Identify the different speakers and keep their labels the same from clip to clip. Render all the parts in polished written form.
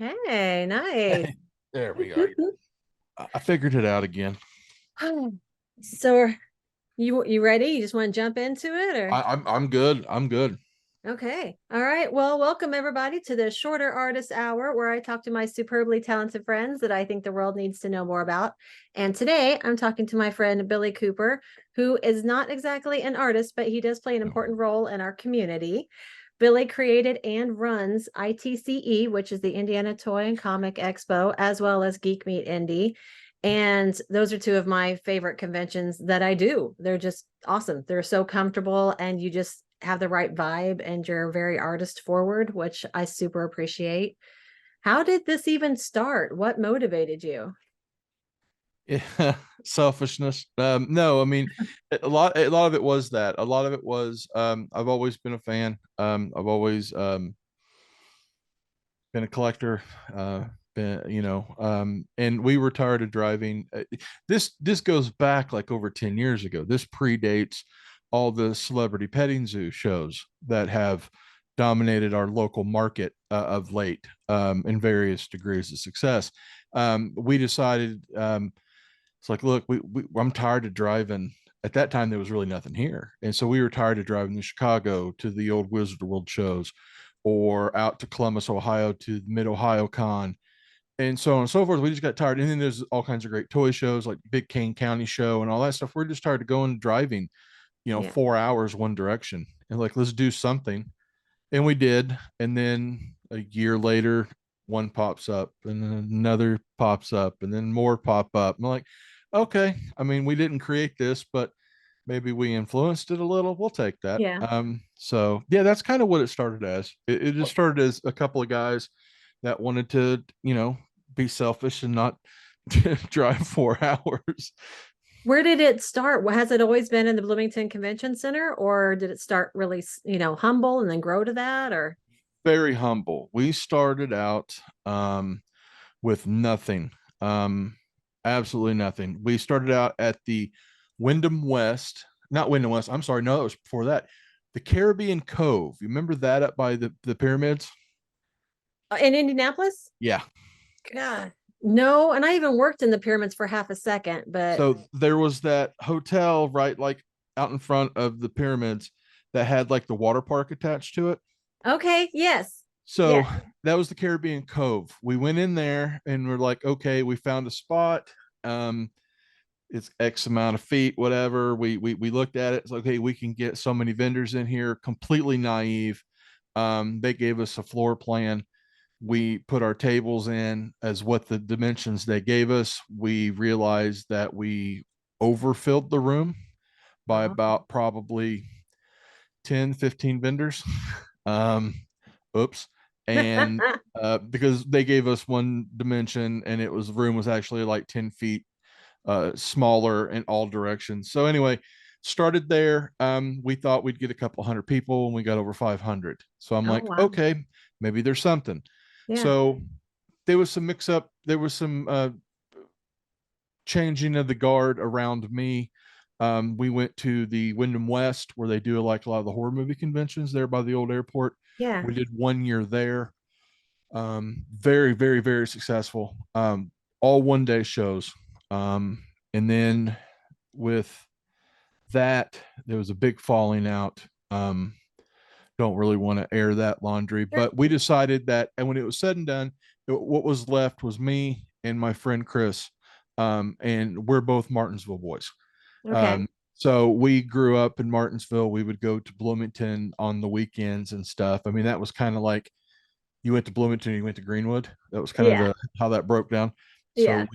Speaker 1: Hey, nice.
Speaker 2: There we are. I figured it out again.
Speaker 1: So you ready? You just want to jump into it or?
Speaker 2: I'm good. I'm good.
Speaker 1: Okay. All right. Well, welcome everybody to the Shorter Artist Hour where I talk to my superbly talented friends that I think the world needs to know more about. And today I'm talking to my friend Billy Cooper, who is not exactly an artist, but he does play an
Speaker 2: No.
Speaker 1: important role in our community. Billy created and runs ITCE, which is the Indiana Toy and Comic Expo, as well as Geek Meet Indie. And those are two of my favorite conventions that I do. They're just awesome. They're so comfortable and you just have the right vibe and you're very artist forward, which I super appreciate. How did this even start? What motivated you?
Speaker 2: Yeah, selfishness. No, I mean, a lot of it was that. A lot of it was I've always been a fan. I've always been a collector. And we were tired of driving. This goes back like over 10 years ago. This predates all the celebrity petting zoo shows that have dominated our local market of late, in various degrees of success. We decided, it's like, look, I'm tired of driving. At that time, there was really nothing here, and so we were tired of driving to Chicago to the old Wizard World shows, or out to Columbus, Ohio, to Mid Ohio Con, and so on and so forth. We just got tired. And then there's all kinds of great toy shows like Big King County Show and all that stuff. We're just tired of going driving,
Speaker 1: Yeah.
Speaker 2: 4 hours one direction, and like, let's do something. And we did. And then a year later, one pops up and then another pops up and then more pop up. I'm like, okay, I mean, we didn't create this, but maybe we influenced it a little. We'll take that.
Speaker 1: Yeah.
Speaker 2: So yeah, that's kind of what it started as. It just started as a couple of guys that wanted to, be selfish and not drive 4 hours.
Speaker 1: Where did it start? Has it always been in the Bloomington Convention Center or did it start really, humble and then grow to that or?
Speaker 2: Very humble. We started out with nothing. Absolutely nothing. We started out at the Wyndham West, not Wyndham West. I'm sorry. No, it was before that. The Caribbean Cove. You remember that up by the pyramids?
Speaker 1: In Indianapolis?
Speaker 2: Yeah.
Speaker 1: God. No, and I even worked in the pyramids for half a second, but
Speaker 2: So there was that hotel right like out in front of the pyramids that had like the water park attached to it.
Speaker 1: okay, yes.
Speaker 2: So
Speaker 1: Yes.
Speaker 2: that was the Caribbean Cove. We went in there and we're like, okay, we found a spot. Um, it's X amount of feet, whatever. We looked at it. It's like, okay, we can get so many vendors in here. Completely naive. They gave us a floor plan. We put our tables in as what the dimensions they gave us. We realized that we overfilled the room by
Speaker 1: Oh.
Speaker 2: about probably 10, 15 vendors. Um, oops. And because they gave us one dimension and it was the room was actually like 10 feet smaller in all directions. So anyway, started there. We thought we'd get a couple hundred people and we got over 500. So I'm
Speaker 1: Oh,
Speaker 2: like,
Speaker 1: wow.
Speaker 2: okay, maybe there's something.
Speaker 1: Yeah.
Speaker 2: So there was some mix up. There was some changing of the guard around me. We went to the Wyndham West where they do like a lot of the horror movie conventions there by the old airport.
Speaker 1: Yeah.
Speaker 2: We did 1 year there. Very, very, very successful. All 1 day shows. And then with that, there was a big falling out. Don't really want to air that laundry,
Speaker 1: Sure.
Speaker 2: but we decided that, and when it was said and done, what was left was me and my friend Chris, and we're both Martinsville boys.
Speaker 1: Okay.
Speaker 2: Um, so we grew up in Martinsville. We would go to Bloomington on the weekends and stuff. I mean, that was kind of like you went to Bloomington, you went to Greenwood. That was kind of
Speaker 1: Yeah.
Speaker 2: the how that broke down.
Speaker 1: Yeah.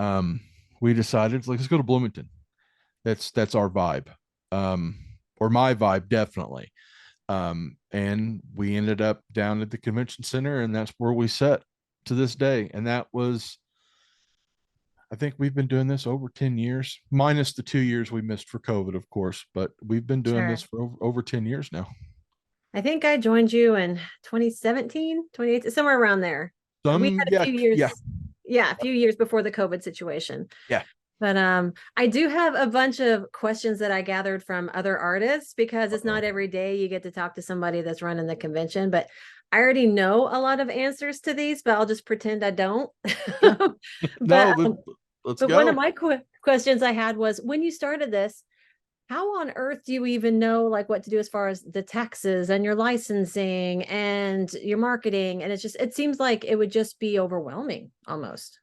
Speaker 2: So we decided, like, let's go to Bloomington. That's our vibe, or my vibe definitely. And we ended up down at the convention center, and that's where we set to this day. And that was, I think we've been doing this over 10 years, minus the 2 years we missed for COVID, of course, but we've been doing this
Speaker 1: Sure.
Speaker 2: for over 10 years now.
Speaker 1: I think I joined you in 2017, 2018, somewhere around there. We had a
Speaker 2: Yeah,
Speaker 1: few
Speaker 2: yeah,
Speaker 1: years, yeah, a few years before the COVID situation.
Speaker 2: yeah.
Speaker 1: But I do have a bunch of questions that I gathered from other artists because it's
Speaker 2: Uh-oh.
Speaker 1: not every day you get to talk to somebody that's running the convention. But I already know a lot of answers to these, but I'll just pretend I don't.
Speaker 2: Sure.
Speaker 1: but
Speaker 2: No,
Speaker 1: um,
Speaker 2: let's
Speaker 1: but one of
Speaker 2: go.
Speaker 1: my questions I had was when you started this, how on earth do you even know like what to do as far as the taxes and your licensing and your marketing? And it seems like it would just be overwhelming almost.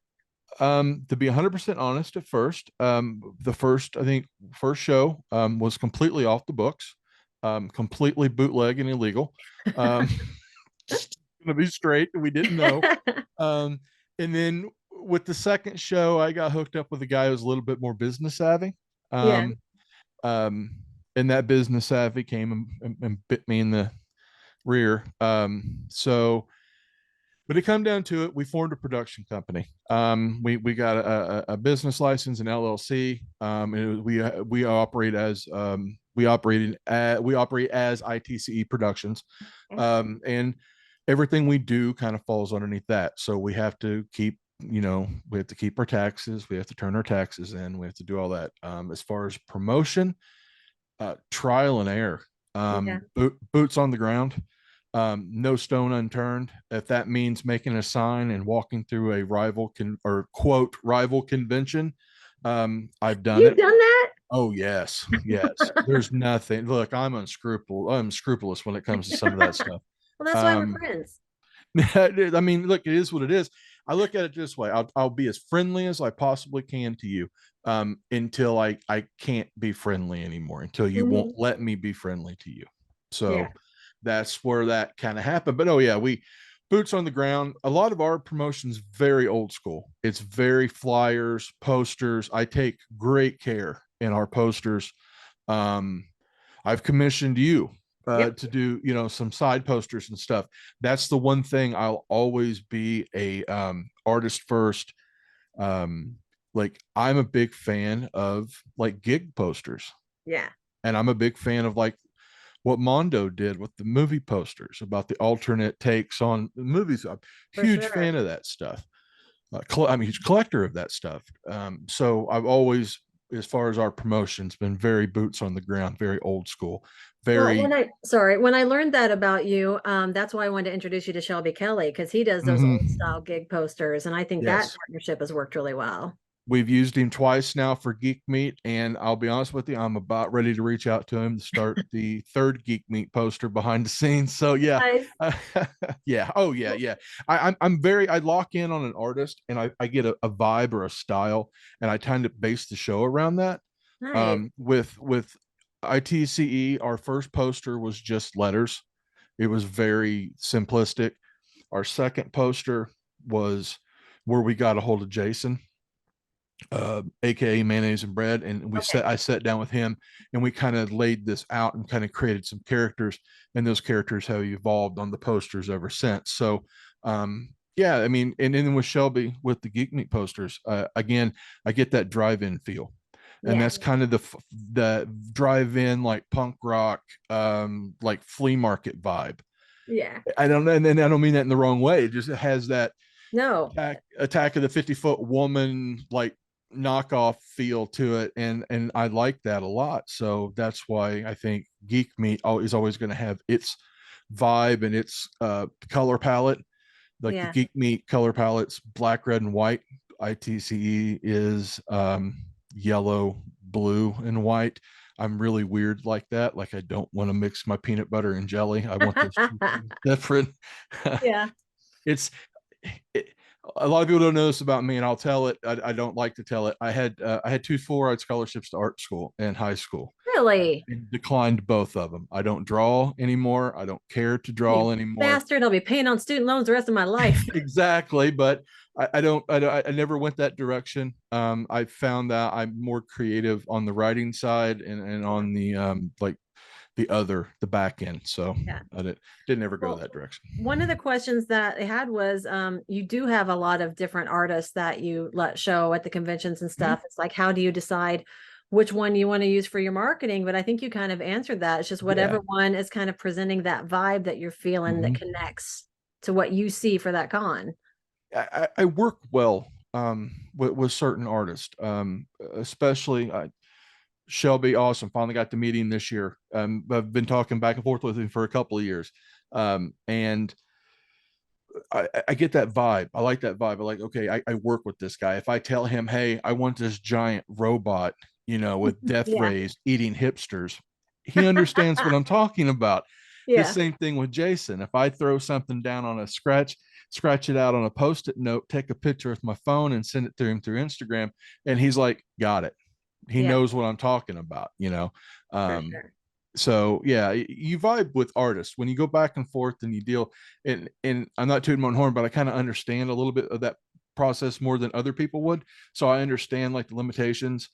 Speaker 2: To be 100% honest, at first, the first, I think, first show was completely off the books, completely bootleg and illegal. Um, just gonna be straight. We didn't know. Um, and then with the second show, I got hooked up with a guy who was a little bit more business savvy.
Speaker 1: Yeah.
Speaker 2: Um, um, and that business savvy came and bit me in the rear. But it come down to it, we formed a production company. We got a business license, an LLC. We operate as we operate as ITCE Productions, and everything we do kind of falls underneath that. So we have to keep, we have to keep our taxes, we have to turn our taxes in, we have to do all that. As far as promotion, trial and error,
Speaker 1: Yeah.
Speaker 2: boots on the ground, no stone unturned. If that means making a sign and walking through a or quote rival convention, I've done
Speaker 1: You've
Speaker 2: it.
Speaker 1: done that?
Speaker 2: Oh yes, yes. There's nothing. Look, I'm scrupulous when it comes to some of that stuff.
Speaker 1: Well, that's why we're
Speaker 2: Um,
Speaker 1: friends.
Speaker 2: I mean, look, it is what it is. I look at it this way: I'll be as friendly as I possibly can to you, until I can't be friendly anymore, until you won't
Speaker 1: Mhm.
Speaker 2: let me be friendly to you.
Speaker 1: Yeah.
Speaker 2: So that's where that kind of happened. But oh yeah, we boots on the ground. A lot of our promotions very old school. It's very flyers, posters. I take great care in our posters. Um, I've commissioned you
Speaker 1: Yep.
Speaker 2: to do, some side posters and stuff. That's the one thing I'll always be a artist first. Um, like I'm a big fan of like gig posters,
Speaker 1: Yeah.
Speaker 2: and I'm a big fan of like what Mondo did with the movie posters about the alternate takes on the movies. I'm a
Speaker 1: For
Speaker 2: huge
Speaker 1: sure.
Speaker 2: fan of that stuff. I'm a huge collector of that stuff. So I've always, as far as our promotions, been very boots on the ground, very old school,
Speaker 1: Well,
Speaker 2: very.
Speaker 1: when I learned that about you, that's why I wanted to introduce you to Shelby Kelly because he does those old
Speaker 2: Mhm.
Speaker 1: style gig posters, and I think that
Speaker 2: Yes,
Speaker 1: partnership has worked really well.
Speaker 2: we've used him twice now for Geek Meet, and I'll be honest with you, I'm about ready to reach out to him to start the third Geek Meet poster behind the scenes. So yeah,
Speaker 1: Nice.
Speaker 2: yeah, oh yeah, yeah. I lock in on an artist, and I get a vibe or a style, and I kind of base the show around that.
Speaker 1: Nice.
Speaker 2: With ITCE, our first poster was just letters. It was very simplistic. Our second poster was where we got a hold of Jason, aka mayonnaise and bread, and
Speaker 1: Okay.
Speaker 2: I sat down with him, and we kind of laid this out and kind of created some characters, and those characters have evolved on the posters ever since. So yeah, I mean, and then with Shelby with the Geek Meet posters, again, I get that drive-in feel, and
Speaker 1: Yeah.
Speaker 2: that's kind of the drive-in like punk rock, like flea market vibe.
Speaker 1: Yeah.
Speaker 2: I don't, and I don't mean that in the wrong way. It just has that
Speaker 1: No.
Speaker 2: attack of the 50-foot woman like knockoff feel to it, and I like that a lot. So that's why I think Geek Meat is always going to have its vibe and its color palette. Like the
Speaker 1: Yeah.
Speaker 2: Geek Meat color palette's black, red, and white. ITCE is yellow, blue, and white. I'm really weird like that. Like I don't want to mix my peanut butter and jelly. I want those two things different.
Speaker 1: Yeah.
Speaker 2: it's it, a lot of people don't know this about me, and I'll tell it. I don't like to tell it. I had two full ride scholarships to art school and high school.
Speaker 1: Really?
Speaker 2: And declined both of them. I don't draw anymore. I don't care to draw
Speaker 1: You
Speaker 2: anymore.
Speaker 1: bastard. I'll be paying on student loans the rest of my life.
Speaker 2: Exactly, but I never went that direction. I found that I'm more creative on the writing side and
Speaker 1: Yeah.
Speaker 2: on the like the back end. So
Speaker 1: Yeah.
Speaker 2: didn't ever go
Speaker 1: Well,
Speaker 2: that direction.
Speaker 1: one of the questions that they had was you do have a lot of different artists that you let show at the conventions and
Speaker 2: Mm-hmm.
Speaker 1: stuff. It's like, how do you decide which one you want to use for your marketing? But I think you kind of answered that. It's just
Speaker 2: Yeah.
Speaker 1: whatever one is kind of presenting that vibe that you're feeling that
Speaker 2: Mm-hmm.
Speaker 1: connects to what you see for that con.
Speaker 2: I work well with certain artists, especially Shelby. Awesome, finally got to meet him this year. I've been talking back and forth with him for a couple of years, and I get that vibe. I like that vibe. I like, okay, I work with this guy. If I tell him, hey, I want this giant robot, with death
Speaker 1: Yeah.
Speaker 2: rays eating hipsters, he understands what I'm talking about. The
Speaker 1: Yeah.
Speaker 2: same thing with Jason. If I throw something down on a scratch it out on a post-it note, take a picture with my phone and send it to him through Instagram, and he's like, got it. He
Speaker 1: Yeah,
Speaker 2: knows what I'm talking about.
Speaker 1: for
Speaker 2: Um,
Speaker 1: sure.
Speaker 2: so yeah, you vibe with artists when you go back and forth and you deal. And I'm not tooting my own horn, but I kind of understand a little bit of that process more than other people would. So I understand like the limitations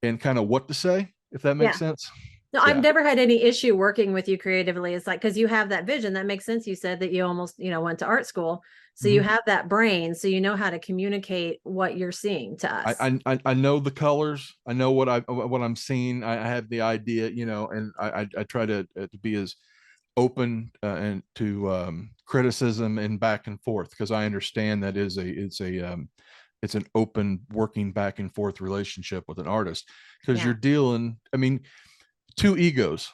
Speaker 2: and kind of what to say, if that makes
Speaker 1: Yeah.
Speaker 2: sense.
Speaker 1: No, I've
Speaker 2: Yeah.
Speaker 1: never had any issue working with you creatively. It's like, because you have that vision. That makes sense. You said that you almost, went to art school. So you
Speaker 2: Mhm.
Speaker 1: have that brain. So you know how to communicate what you're seeing to
Speaker 2: I,
Speaker 1: us.
Speaker 2: I know the colors. I know what I'm seeing. I have the idea, and I try to be as open and to criticism and back and forth, because I understand that it's an open working back and forth relationship with an artist, because you're
Speaker 1: Yeah.
Speaker 2: dealing. I mean, two egos,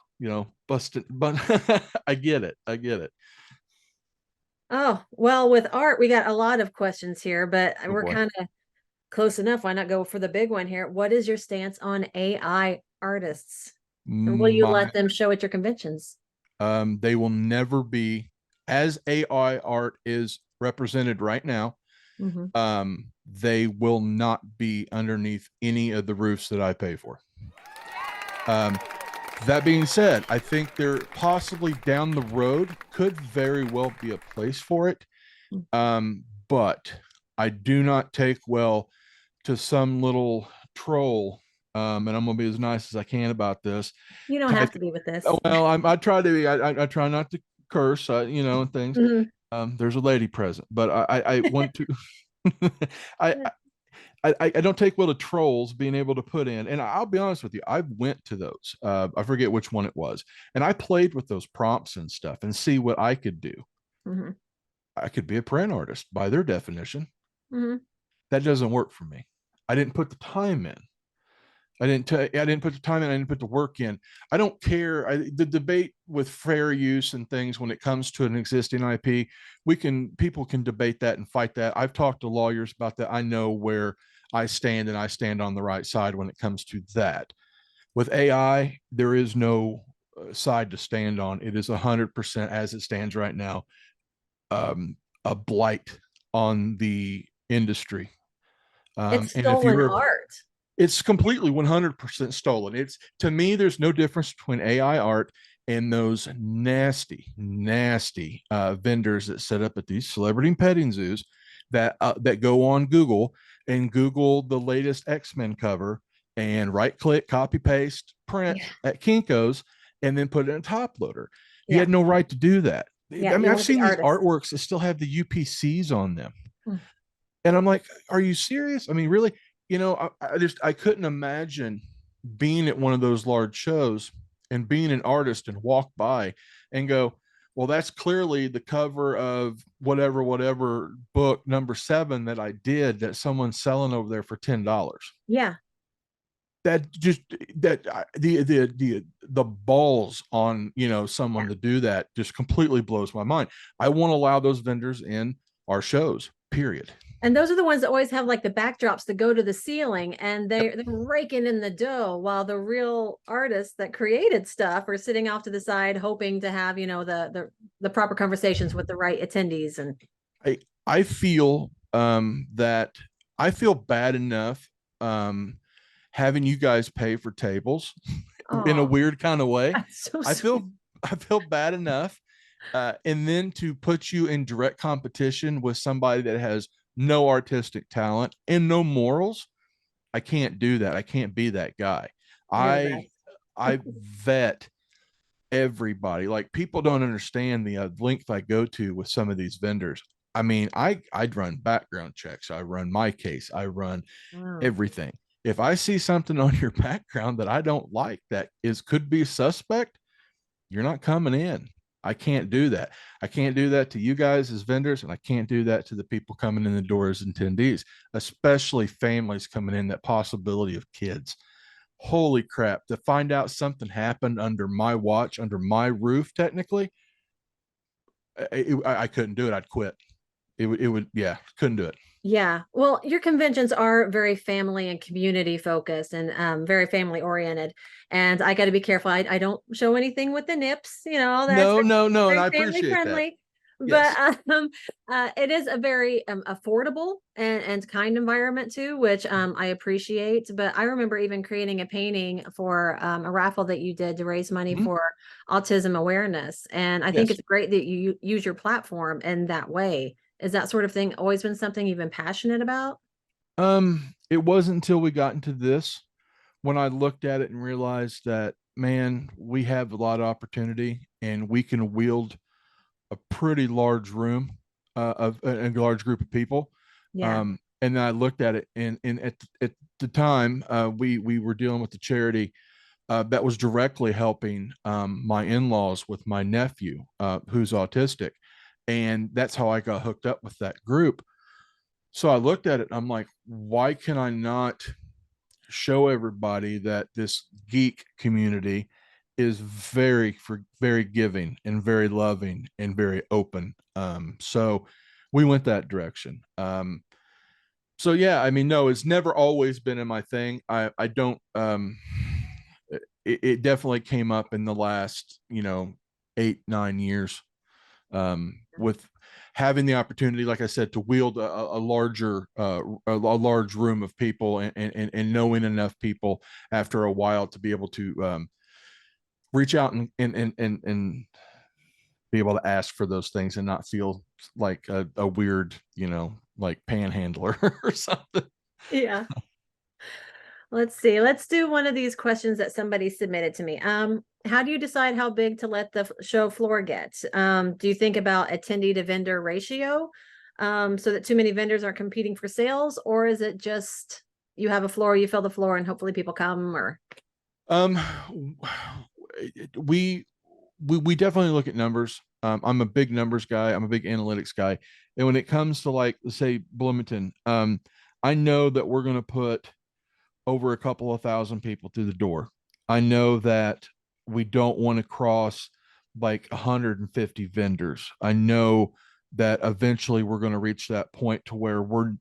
Speaker 2: busted, but I get it. I get it.
Speaker 1: Oh, well, with art, we got a lot of questions here, but
Speaker 2: Oh
Speaker 1: we're
Speaker 2: boy.
Speaker 1: kind of close enough. Why not go for the big one here? What is your stance on AI artists? And will you
Speaker 2: My
Speaker 1: let them show at your conventions?
Speaker 2: They will never be, as AI art is represented right now.
Speaker 1: Hmm.
Speaker 2: They will not be underneath any of the roofs that I pay for. Um, that being said, I think there possibly down the road could very well be a place for it. But I do not take well to some little troll, and I'm gonna be as nice as I can about this.
Speaker 1: You don't have
Speaker 2: Type,
Speaker 1: to be with
Speaker 2: oh,
Speaker 1: this.
Speaker 2: well, I try to be. I try not to curse, and things.
Speaker 1: Mhm.
Speaker 2: There's a lady present, but I want to. I, I don't take well to trolls being able to put in, and I'll be honest with you, I went to those. I forget which one it was, and I played with those prompts and stuff and see what I could do.
Speaker 1: Mhm.
Speaker 2: I could be a print artist by their definition.
Speaker 1: Mhm.
Speaker 2: That doesn't work for me. I didn't put the time in. I didn't put the time in. I didn't put the work in. I don't care. The debate with fair use and things when it comes to an existing IP, people can debate that and fight that. I've talked to lawyers about that. I know where I stand, and I stand on the right side when it comes to that. With AI, there is no side to stand on. It is 100% as it stands right now, a blight on the industry.
Speaker 1: It's
Speaker 2: And if
Speaker 1: stolen
Speaker 2: you're
Speaker 1: art.
Speaker 2: It's completely 100% stolen. It's, to me, there's no difference between AI art and those nasty, nasty vendors that set up at these celebrity petting zoos that go on Google and Google the latest X-Men cover and right click, copy paste, print
Speaker 1: Yeah.
Speaker 2: at Kinko's, and then put it in a top loader. You
Speaker 1: Yeah.
Speaker 2: had no right to do that.
Speaker 1: Yeah.
Speaker 2: I mean,
Speaker 1: You
Speaker 2: I've
Speaker 1: want the
Speaker 2: seen these
Speaker 1: artist.
Speaker 2: artworks that still have the UPCs on them.
Speaker 1: Mm.
Speaker 2: And I'm like, are you serious? I mean, really? I couldn't imagine being at one of those large shows and being an artist and walk by and go, well, that's clearly the cover of whatever book number 7 that I did that someone's selling over there for $10.
Speaker 1: Yeah.
Speaker 2: That just that the balls on
Speaker 1: Yeah.
Speaker 2: someone to do that just completely blows my mind. I won't allow those vendors in our shows, period.
Speaker 1: And those are the ones that always have like the backdrops that go to the ceiling, and
Speaker 2: Yep.
Speaker 1: they're raking in the dough while the real artists that created stuff are sitting off to the side hoping to have, the proper conversations with the right attendees. And
Speaker 2: I feel that I feel bad enough having you guys pay for tables in a
Speaker 1: oh,
Speaker 2: weird kind of way.
Speaker 1: that's so
Speaker 2: I
Speaker 1: sweet.
Speaker 2: feel I feel bad enough, and then to put you in direct competition with somebody that has no artistic talent and no morals. I can't do that. I can't be that guy.
Speaker 1: You're the
Speaker 2: I
Speaker 1: best.
Speaker 2: I vet everybody. Like, people don't understand the length I go to with some of these vendors. I mean, I'd run background checks. I run my case. I run
Speaker 1: Wow.
Speaker 2: everything. If I see something on your background that I don't like that is could be suspect, you're not coming in. I can't do that. I can't do that to you guys as vendors, and I can't do that to the people coming in the door as attendees, especially families coming in, that possibility of kids. Holy crap, to find out something happened under my watch, under my roof, technically, I couldn't do it. I'd quit. Yeah, couldn't do it.
Speaker 1: Yeah. Well, your conventions are very family and community focused and very family oriented. And I got to be careful. I don't show anything with the nips, all that's
Speaker 2: No, no, no. And
Speaker 1: very
Speaker 2: I
Speaker 1: family
Speaker 2: appreciate that.
Speaker 1: friendly. But
Speaker 2: Yes.
Speaker 1: it is a very affordable and kind environment too, which I appreciate. But I remember even creating a painting for a raffle that you did to raise money
Speaker 2: Mhm.
Speaker 1: for autism awareness. And I think
Speaker 2: Yes.
Speaker 1: it's great that you use your platform in that way. Is that sort of thing always been something you've been passionate about?
Speaker 2: It wasn't until we got into this when I looked at it and realized that, man, we have a lot of opportunity and we can wield a pretty large room of a large group of people.
Speaker 1: Yeah.
Speaker 2: And then I looked at it, and at the time, we were dealing with the charity that was directly helping my in-laws with my nephew who's autistic, and that's how I got hooked up with that group. So I looked at it, and I'm like, why can I not show everybody that this geek community is very giving and very loving and very open. So we went that direction. So yeah, I mean, no, it's never always been in my thing. I don't. It definitely came up in the last 8 9 years with having the opportunity, like I said, to wield a larger, a large room of people, and knowing enough people after a while to be able to reach out and be able to ask for those things and not feel like a weird, like panhandler or something.
Speaker 1: Yeah. Let's see. Let's do one of these questions that somebody submitted to me. How do you decide how big to let the show floor get? Do you think about attendee to vendor ratio, so that too many vendors are competing for sales, or is it just you have a floor, you fill the floor, and hopefully people come? Or
Speaker 2: Um, we we definitely look at numbers. I'm a big numbers guy. I'm a big analytics guy. And when it comes to, like, let's say Bloomington, I know that we're going to put over a couple of thousand people through the door. I know that we don't want to cross like 150 vendors. I know that eventually we're going to reach that point to where we're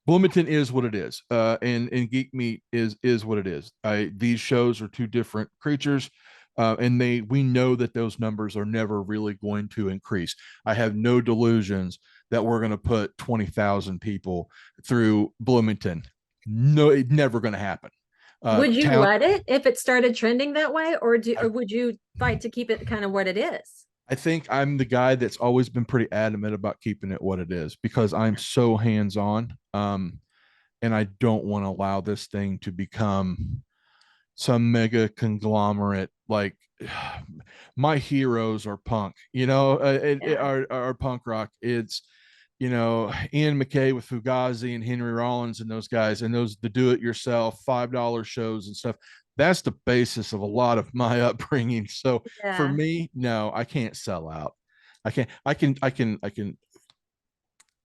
Speaker 2: Bloomington is what it is, and Geek Meet is what it is. These shows are two different creatures, and we know that those numbers are never really going to increase. I have no delusions that we're going to put 20,000 people through Bloomington. No, it's never going to happen.
Speaker 1: would you
Speaker 2: Town
Speaker 1: let it if it started trending that way, or would you fight to keep it kind of what it is?
Speaker 2: I think I'm the guy that's always been pretty adamant about keeping it what it is because I'm so hands on. And I don't want to allow this thing to become some mega conglomerate. Like, my heroes are punk,
Speaker 1: Yeah.
Speaker 2: are punk rock. It's, Ian McKay with Fugazi and Henry Rollins and those guys, and those the do it yourself $5 shows and stuff. That's the basis of a lot of my upbringing. So for
Speaker 1: Yeah.
Speaker 2: me, no, I can't sell out. I can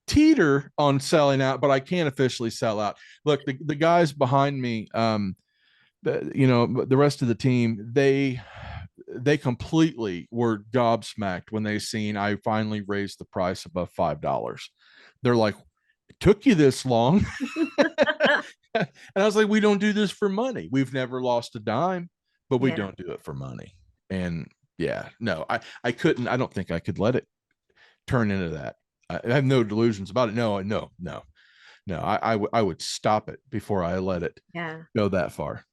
Speaker 2: teeter on selling out, but I can't officially sell out. Look, the guys behind me, the rest of the team, they completely were gobsmacked when they seen I finally raised the price above $5. They're like, it took you this long. And I was like, we don't do this for money. We've never lost a dime, but we
Speaker 1: Yeah.
Speaker 2: don't do it for money. And yeah, no, I couldn't, I don't think I could let it turn into that. I have no delusions about it. No, no, no, no. I would stop it before I let it
Speaker 1: Yeah.
Speaker 2: go that far.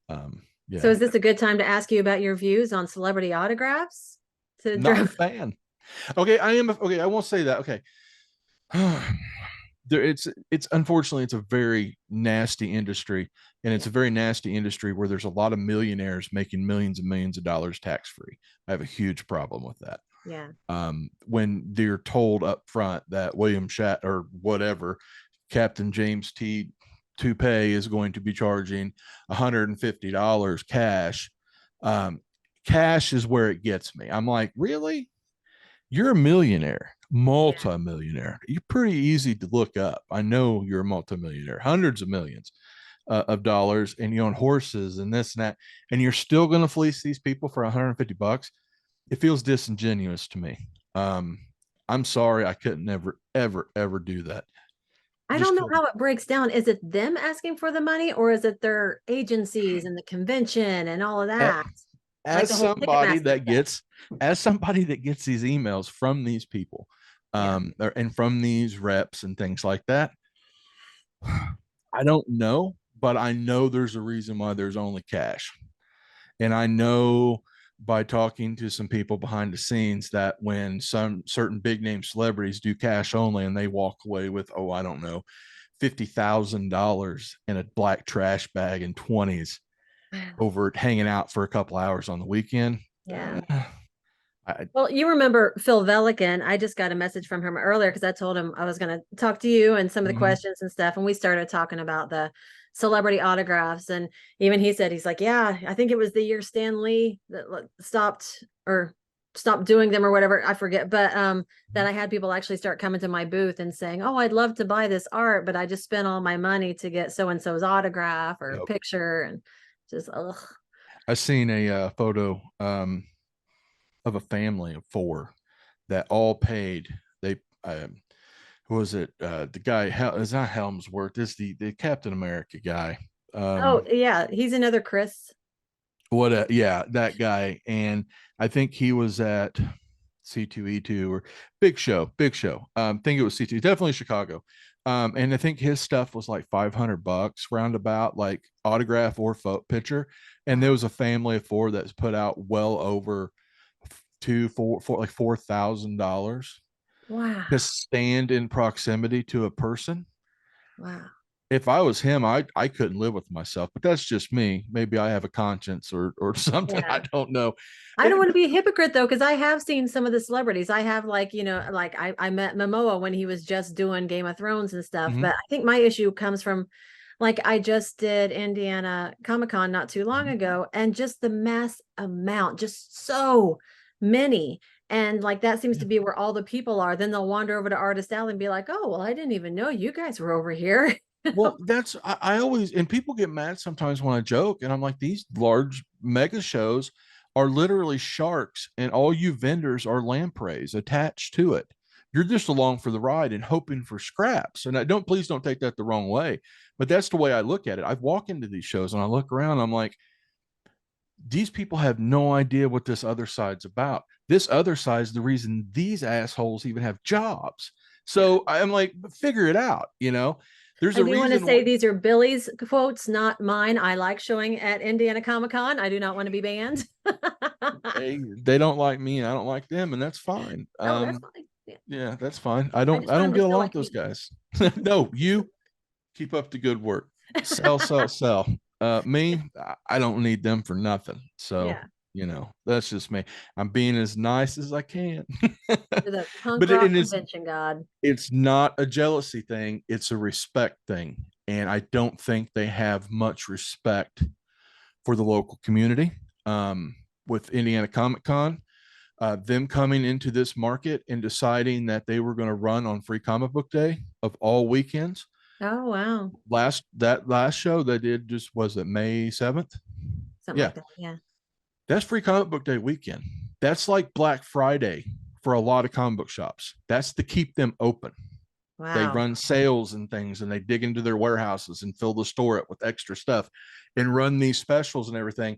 Speaker 1: So
Speaker 2: Yeah,
Speaker 1: is this a good time to ask you about your views on celebrity autographs? To
Speaker 2: not a
Speaker 1: drop.
Speaker 2: fan. Okay, I am. Okay, I won't say that. Okay, it's unfortunately it's a very nasty industry, and
Speaker 1: Yeah.
Speaker 2: it's a very nasty industry where there's a lot of millionaires making millions and millions of dollars tax free. I have a huge problem with that.
Speaker 1: Yeah.
Speaker 2: When they're told up front that William Shat or whatever Captain James T. Toupee is going to be charging $150 cash. Um, Cash is where it gets me. I'm like, really? you're a millionaire,
Speaker 1: Yeah.
Speaker 2: multimillionaire. You're pretty easy to look up. I know you're a multimillionaire, hundreds of millions of dollars, and you own horses and this and that, and you're still going to fleece these people for $150. It feels disingenuous to me. Um, I'm sorry, I couldn't ever, ever, ever do that.
Speaker 1: I
Speaker 2: Just
Speaker 1: don't know
Speaker 2: couldn't.
Speaker 1: how it breaks down. Is it them asking for the money or is it their agencies and the convention and all of that? Like
Speaker 2: As
Speaker 1: the whole
Speaker 2: somebody
Speaker 1: Ticketmaster
Speaker 2: that
Speaker 1: stuff.
Speaker 2: gets, as somebody that gets these emails from these people,
Speaker 1: Yeah.
Speaker 2: and from these reps and things like that, I don't know, but I know there's a reason why there's only cash. And I know by talking to some people behind the scenes that when some certain big name celebrities do cash only and they walk away with, oh, I don't know, $50,000 in a black trash bag in 20s over hanging out for a couple hours on the weekend.
Speaker 1: Yeah.
Speaker 2: I,
Speaker 1: Well, you remember Phil Velikan. I just got a message from him earlier because I told him I was going to talk to you and some of the
Speaker 2: mm-hmm.
Speaker 1: questions and stuff. And we started talking about the celebrity autographs. And even he said, he's like, yeah, I think it was the year Stan Lee that stopped doing them or whatever. I forget. But that I had people actually start coming to my booth and saying, oh, I'd love to buy this art, but I just spent all my money to get so and so's autograph or
Speaker 2: Yep.
Speaker 1: picture. And just, ugh.
Speaker 2: I seen a photo of a family of four that all paid. They who was it? The guy is not Helmsworth. Is the Captain America guy?
Speaker 1: Oh,
Speaker 2: Um,
Speaker 1: yeah. He's another Chris.
Speaker 2: what? Yeah, that guy. And I think he was at C2E2 or Big Show. Big Show. Think it was C2. Definitely Chicago. And I think his stuff was like $500 roundabout, like autograph or photo picture. And there
Speaker 1: Wow.
Speaker 2: was a family of four that's put out well over four like $4,000
Speaker 1: Wow.
Speaker 2: to stand in proximity to a person.
Speaker 1: Wow.
Speaker 2: If I was him, I couldn't live with myself. But that's just me. Maybe I have a conscience or something. I
Speaker 1: Yeah.
Speaker 2: don't know.
Speaker 1: I don't
Speaker 2: It,
Speaker 1: want to be a hypocrite though, because I have seen some of the celebrities. I have like, like I met Momoa when he was just doing Game of Thrones and stuff.
Speaker 2: mm-hmm,
Speaker 1: But I think my issue comes from like I just did Indiana Comic Con not too long
Speaker 2: mm-hmm.
Speaker 1: ago, and just the mass amount, just so many. And like that seems
Speaker 2: Yeah.
Speaker 1: to be where all the people are. Then they'll wander over to Artist Alley and be like, oh, well, I didn't even know you guys were over here.
Speaker 2: Well, that's I always, and people get mad sometimes when I joke, and I'm like, these large mega shows are literally sharks, and all you vendors are lampreys attached to it. You're just along for the ride and hoping for scraps. And I don't, please don't take that the wrong way, but that's the way I look at it. I walk into these shows and I look around, I'm like, these people have no idea what this other side's about. This other side's the reason these assholes even have jobs.
Speaker 1: Yeah.
Speaker 2: So I'm like, figure it out, you know? There's
Speaker 1: I
Speaker 2: a
Speaker 1: do want to
Speaker 2: reason.
Speaker 1: say these are Billy's quotes, not mine. I like showing at Indiana Comic Con. I do not want to be banned.
Speaker 2: They don't like me and I don't like them, and that's fine.
Speaker 1: Oh, that's fine. Yeah.
Speaker 2: Yeah, that's fine.
Speaker 1: I just
Speaker 2: I
Speaker 1: want
Speaker 2: don't
Speaker 1: them to
Speaker 2: get
Speaker 1: sell
Speaker 2: along
Speaker 1: like
Speaker 2: with those
Speaker 1: me.
Speaker 2: guys. No, you keep up the good work. Sell, sell, sell. Me, I don't need them for nothing. So,
Speaker 1: Yeah.
Speaker 2: that's just me. I'm being as nice as I can.
Speaker 1: You're the punk
Speaker 2: But
Speaker 1: rock convention god.
Speaker 2: it's not a jealousy thing, it's a respect thing. And I don't think they have much respect for the local community. With Indiana Comic Con, them coming into this market and deciding that they were going to run on Free Comic Book Day of all weekends.
Speaker 1: Oh, wow.
Speaker 2: Last show they did, just was it May 7th?
Speaker 1: Something
Speaker 2: Yeah,
Speaker 1: like that. Yeah.
Speaker 2: that's Free Comic Book Day weekend. That's like Black Friday for a lot of comic book shops. That's to keep them open. They
Speaker 1: Wow.
Speaker 2: run sales and things, and they dig into their warehouses and fill the store up with extra stuff and run these specials and everything.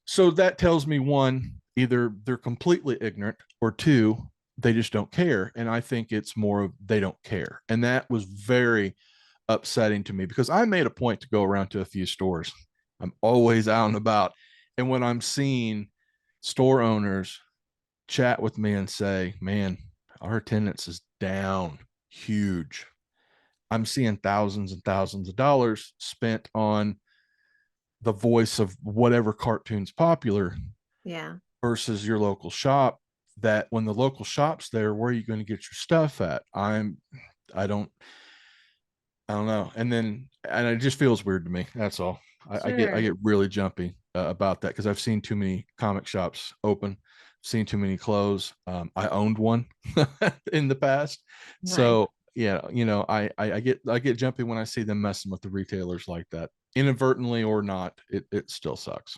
Speaker 2: So that tells me, one, either they're completely ignorant, or two, they just don't care. And I think it's more of they don't care. And that was very upsetting to me because I made a point to go around to a few stores. I'm always out and about. And when I'm seeing store owners chat with me and say, man, our attendance is down huge. I'm seeing thousands and thousands of dollars spent on the voice of whatever cartoon's popular
Speaker 1: Yeah.
Speaker 2: versus your local shop. That when the local shop's there, where are you going to get your stuff at? I don't, I don't know. And it just feels weird to me. That's all. I
Speaker 1: Sure.
Speaker 2: get really jumpy about that because I've seen too many comic shops open. seen too many clothes. I owned one in the past,
Speaker 1: Nice.
Speaker 2: so yeah, I get jumpy when I see them messing with the retailers like that, inadvertently or not. It still sucks.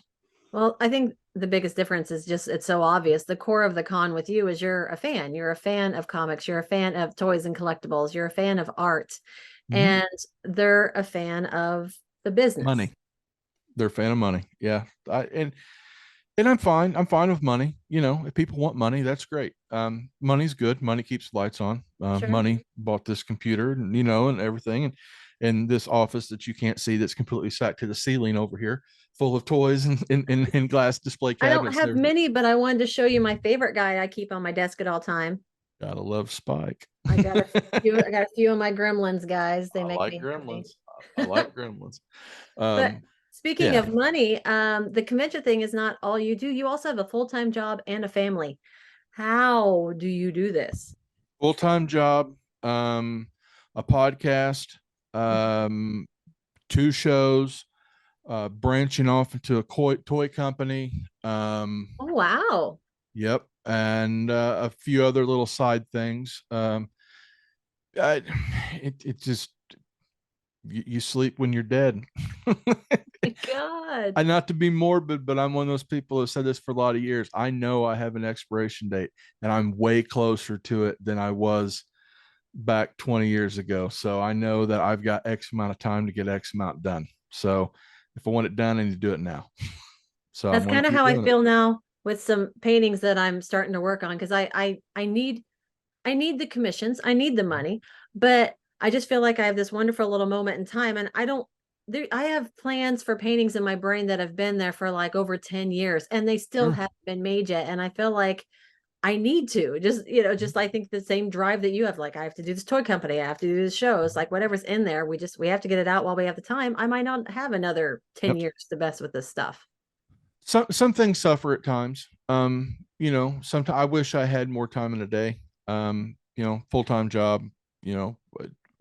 Speaker 1: Well, I think the biggest difference is just it's so obvious. The core of the con with you is you're a fan. You're a fan of comics. You're a fan of toys and collectibles. You're a fan of art.
Speaker 2: Mm-hmm.
Speaker 1: And they're a fan of the business.
Speaker 2: Money. They're a fan of money. Yeah, and I'm fine. I'm fine with money. If people want money, that's great. Money's good. Money keeps the lights on.
Speaker 1: Sure.
Speaker 2: Money bought this computer, and and everything, and this office that you can't see that's completely sacked to the ceiling over here, full of toys and glass display
Speaker 1: I don't
Speaker 2: cabinets and
Speaker 1: have
Speaker 2: everything.
Speaker 1: many, but I wanted to show you my favorite guy I keep on my desk at all time.
Speaker 2: Gotta love Spike.
Speaker 1: I got a few of my gremlins, guys. They
Speaker 2: I
Speaker 1: make
Speaker 2: like
Speaker 1: me happy.
Speaker 2: gremlins. I like gremlins.
Speaker 1: But
Speaker 2: Um,
Speaker 1: speaking
Speaker 2: yeah,
Speaker 1: of money, the convention thing is not all you do. You also have a full-time job and a family. How do you do this?
Speaker 2: full time job, a podcast, um, two shows, branching off into a toy company.
Speaker 1: Oh, wow.
Speaker 2: Yep, and a few other little side things. I, it just you sleep when you're dead.
Speaker 1: My God.
Speaker 2: I not to be morbid, but I'm one of those people who have said this for a lot of years. I know I have an expiration date, and I'm way closer to it than I was back 20 years ago. So I know that I've got X amount of time to get X amount done. So if I want it done, I need to do it now. So I'm
Speaker 1: That's
Speaker 2: going to
Speaker 1: kind of
Speaker 2: keep
Speaker 1: how I
Speaker 2: doing it.
Speaker 1: feel now with some paintings that I'm starting to work on because I need the commissions, I need the money, but I just feel like I have this wonderful little moment in time and I don't there I have plans for paintings in my brain that have been there for like over 10 years and they still
Speaker 2: Sure.
Speaker 1: haven't been made yet and I feel like I need to just just I think the same drive that you have like I have to do this toy company, I have to do this shows, like whatever's in there, we have to get it out while we have the time. I might not have another 10
Speaker 2: Yep.
Speaker 1: years to best with this stuff.
Speaker 2: Some things suffer at times. Sometimes I wish I had more time in a day. Full time job.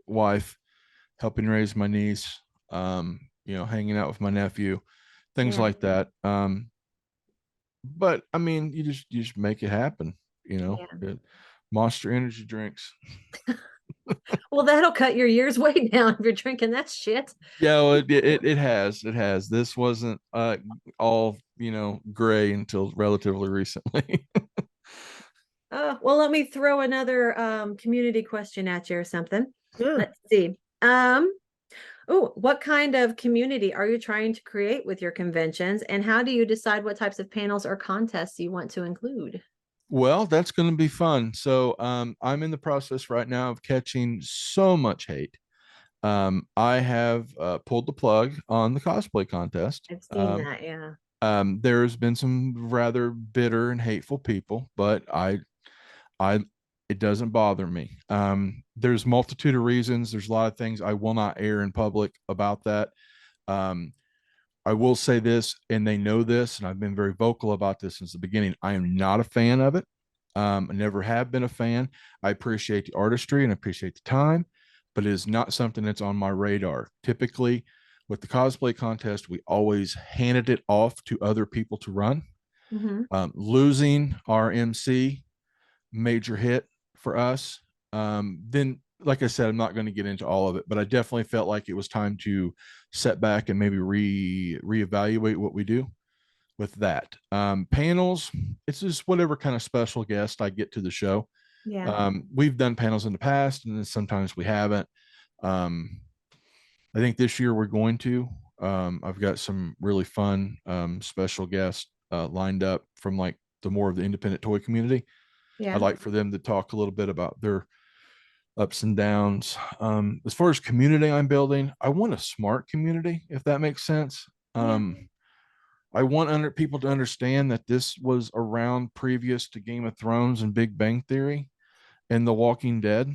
Speaker 2: Wife, helping raise my niece. Hanging out with my nephew, things
Speaker 1: Yeah.
Speaker 2: like that. But I mean, you just make it happen.
Speaker 1: Yeah.
Speaker 2: Monster Energy drinks.
Speaker 1: Well, that'll cut your years way down if you're drinking that shit.
Speaker 2: Yeah, well, it has. This wasn't all gray until relatively recently.
Speaker 1: Well, let me throw another community question at you or something.
Speaker 2: Sure.
Speaker 1: Let's see. Oh, what kind of community are you trying to create with your conventions, and how do you decide what types of panels or contests you want to include?
Speaker 2: Well, that's going to be fun. So, I'm in the process right now of catching so much hate. I have pulled the plug on the cosplay contest.
Speaker 1: I've seen that, yeah.
Speaker 2: There's been some rather bitter and hateful people, but I, it doesn't bother me. There's multitude of reasons. There's a lot of things I will not air in public about that. Um, I will say this, and they know this, and I've been very vocal about this since the beginning. I am not a fan of it. I never have been a fan. I appreciate the artistry and appreciate the time, but it is not something that's on my radar. Typically, with the cosplay contest, we always handed it off to other people to run.
Speaker 1: Hmm.
Speaker 2: Losing our MC, major hit for us. Then, like I said, I'm not going to get into all of it, but I definitely felt like it was time to set back and maybe reevaluate what we do with that. Panels, it's just whatever kind of special guest I get to the show.
Speaker 1: Yeah.
Speaker 2: We've done panels in the past, and then sometimes we haven't. Um, I think this year we're going to. I've got some really fun special guests lined up from like the more of the independent toy community. I'd
Speaker 1: Yeah.
Speaker 2: like for them to talk a little bit about their ups and downs. As far as community I'm building, I want a smart community, if that makes sense.
Speaker 1: Yeah.
Speaker 2: I want people to understand that this was around previous to Game of Thrones and Big Bang Theory and The Walking Dead.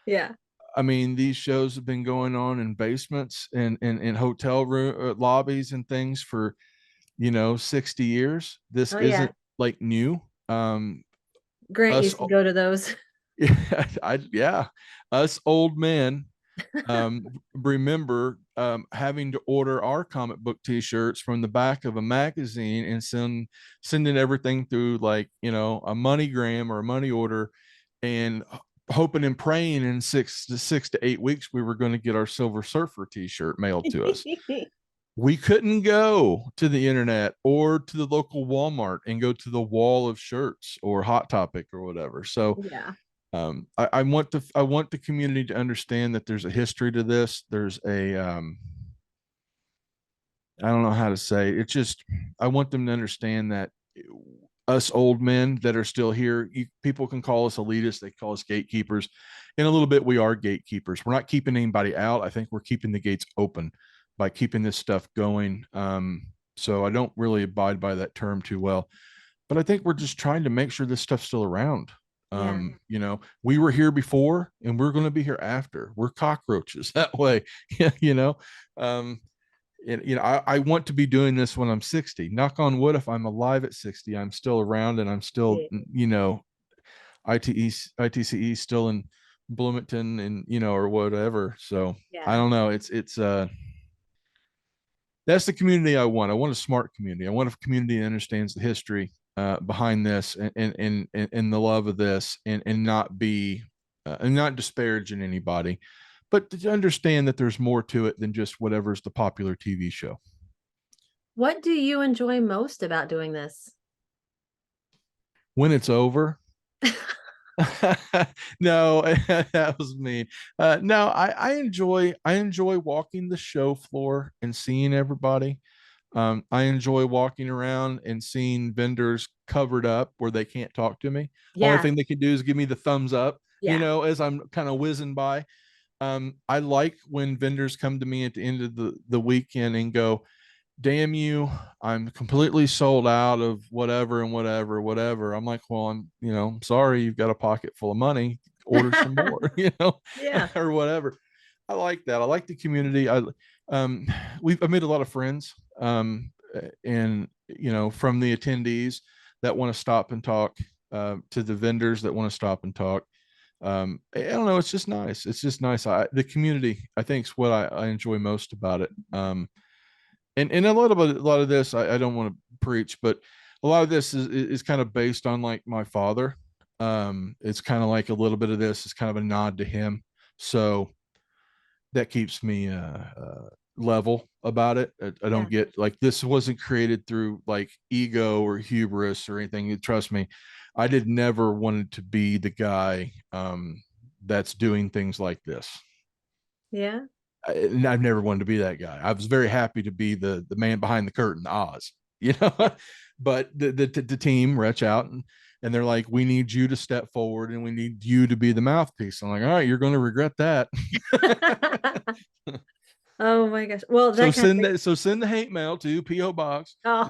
Speaker 1: Yeah.
Speaker 2: I mean, these shows have been going on in basements and in hotel room lobbies and things for 60 years. This
Speaker 1: Oh yeah.
Speaker 2: isn't like new.
Speaker 1: Grant
Speaker 2: Us
Speaker 1: used to go to those.
Speaker 2: yeah, us old men remember having to order our comic book t-shirts from the back of a magazine and sending everything through, like, a MoneyGram or a money order, and hoping and praying in 6 to 8 weeks we were going to get our Silver Surfer t-shirt mailed to us. We couldn't go to the internet or to the local Walmart and go to the wall of shirts or Hot Topic or whatever. So
Speaker 1: Yeah.
Speaker 2: I want the community to understand that there's a history to this. There's a I don't know how to say it. It's just I want them to understand that us old men that are still here, people can call us elitists, they call us gatekeepers. In a little bit, we are gatekeepers. We're not keeping anybody out. I think we're keeping the gates open by keeping this stuff going. So I don't really abide by that term too well, but I think we're just trying to make sure this stuff's still around.
Speaker 1: Yeah.
Speaker 2: We were here before and we're going to be here after. We're cockroaches that way. you know um and I want to be doing this when I'm 60. Knock on wood, if I'm alive at 60, I'm still around and I'm still,
Speaker 1: Yeah.
Speaker 2: ITCE still in Bloomington, and or whatever. So I
Speaker 1: Yeah.
Speaker 2: don't know. It's that's the community I want. I want a smart community. I want a community that understands the history behind this, and the love of this, and not be and not disparaging anybody, but to understand that there's more to it than just whatever's the popular TV show.
Speaker 1: What do you enjoy most about doing this?
Speaker 2: When it's over. No, that was mean. No, I enjoy walking the show floor and seeing everybody. I enjoy walking around and seeing vendors covered up where they can't talk to me. Only
Speaker 1: Yeah.
Speaker 2: thing they can do is give me the thumbs up,
Speaker 1: Yeah.
Speaker 2: as I'm kind of whizzing by. I like when vendors come to me at the end of the weekend and go, damn you, I'm completely sold out of whatever and whatever. I'm like, well, I'm sorry, you've got a pocket full of money, order some more,
Speaker 1: Yeah.
Speaker 2: or whatever. I like that. I like the community. Um I made a lot of friends, and from the attendees that want to stop and talk, to the vendors that want to stop and talk. I don't know, it's just nice. It's just nice. The community, I think, is what I enjoy most about it. And a lot of this, I don't want to preach, but a lot of this is kind of based on, like, my father. It's kind of like a little bit of this is kind of a nod to him, so that keeps me level about it. I
Speaker 1: Yeah.
Speaker 2: don't get, like, this wasn't created through, like, ego or hubris or anything. Trust me, I did never wanted to be the guy that's doing things like this.
Speaker 1: Yeah.
Speaker 2: I've never wanted to be that guy. I was very happy to be the man behind the curtain, Oz,
Speaker 1: Yeah.
Speaker 2: but the team reach out, and they're like, we need you to step forward and we need you to be the mouthpiece. I'm like, all right, you're going to regret that.
Speaker 1: Oh my gosh. Well,
Speaker 2: so
Speaker 1: that kind of
Speaker 2: send
Speaker 1: thing.
Speaker 2: that. So send the hate mail to PO Box.
Speaker 1: Oh,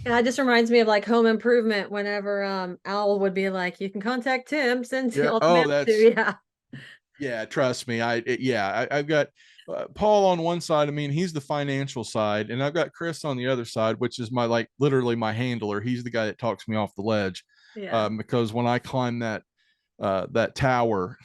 Speaker 1: yeah, it just reminds me of like Home Improvement whenever Al would be like, you can contact Tim, send
Speaker 2: Yeah.
Speaker 1: all the mail
Speaker 2: Oh,
Speaker 1: to, yeah.
Speaker 2: yeah. Trust me. I've got Paul on one side of me, and he's the financial side, and I've got Chris on the other side, which is my, like, literally my handler. He's the guy that talks me off the ledge,
Speaker 1: Yeah.
Speaker 2: because when I climb that tower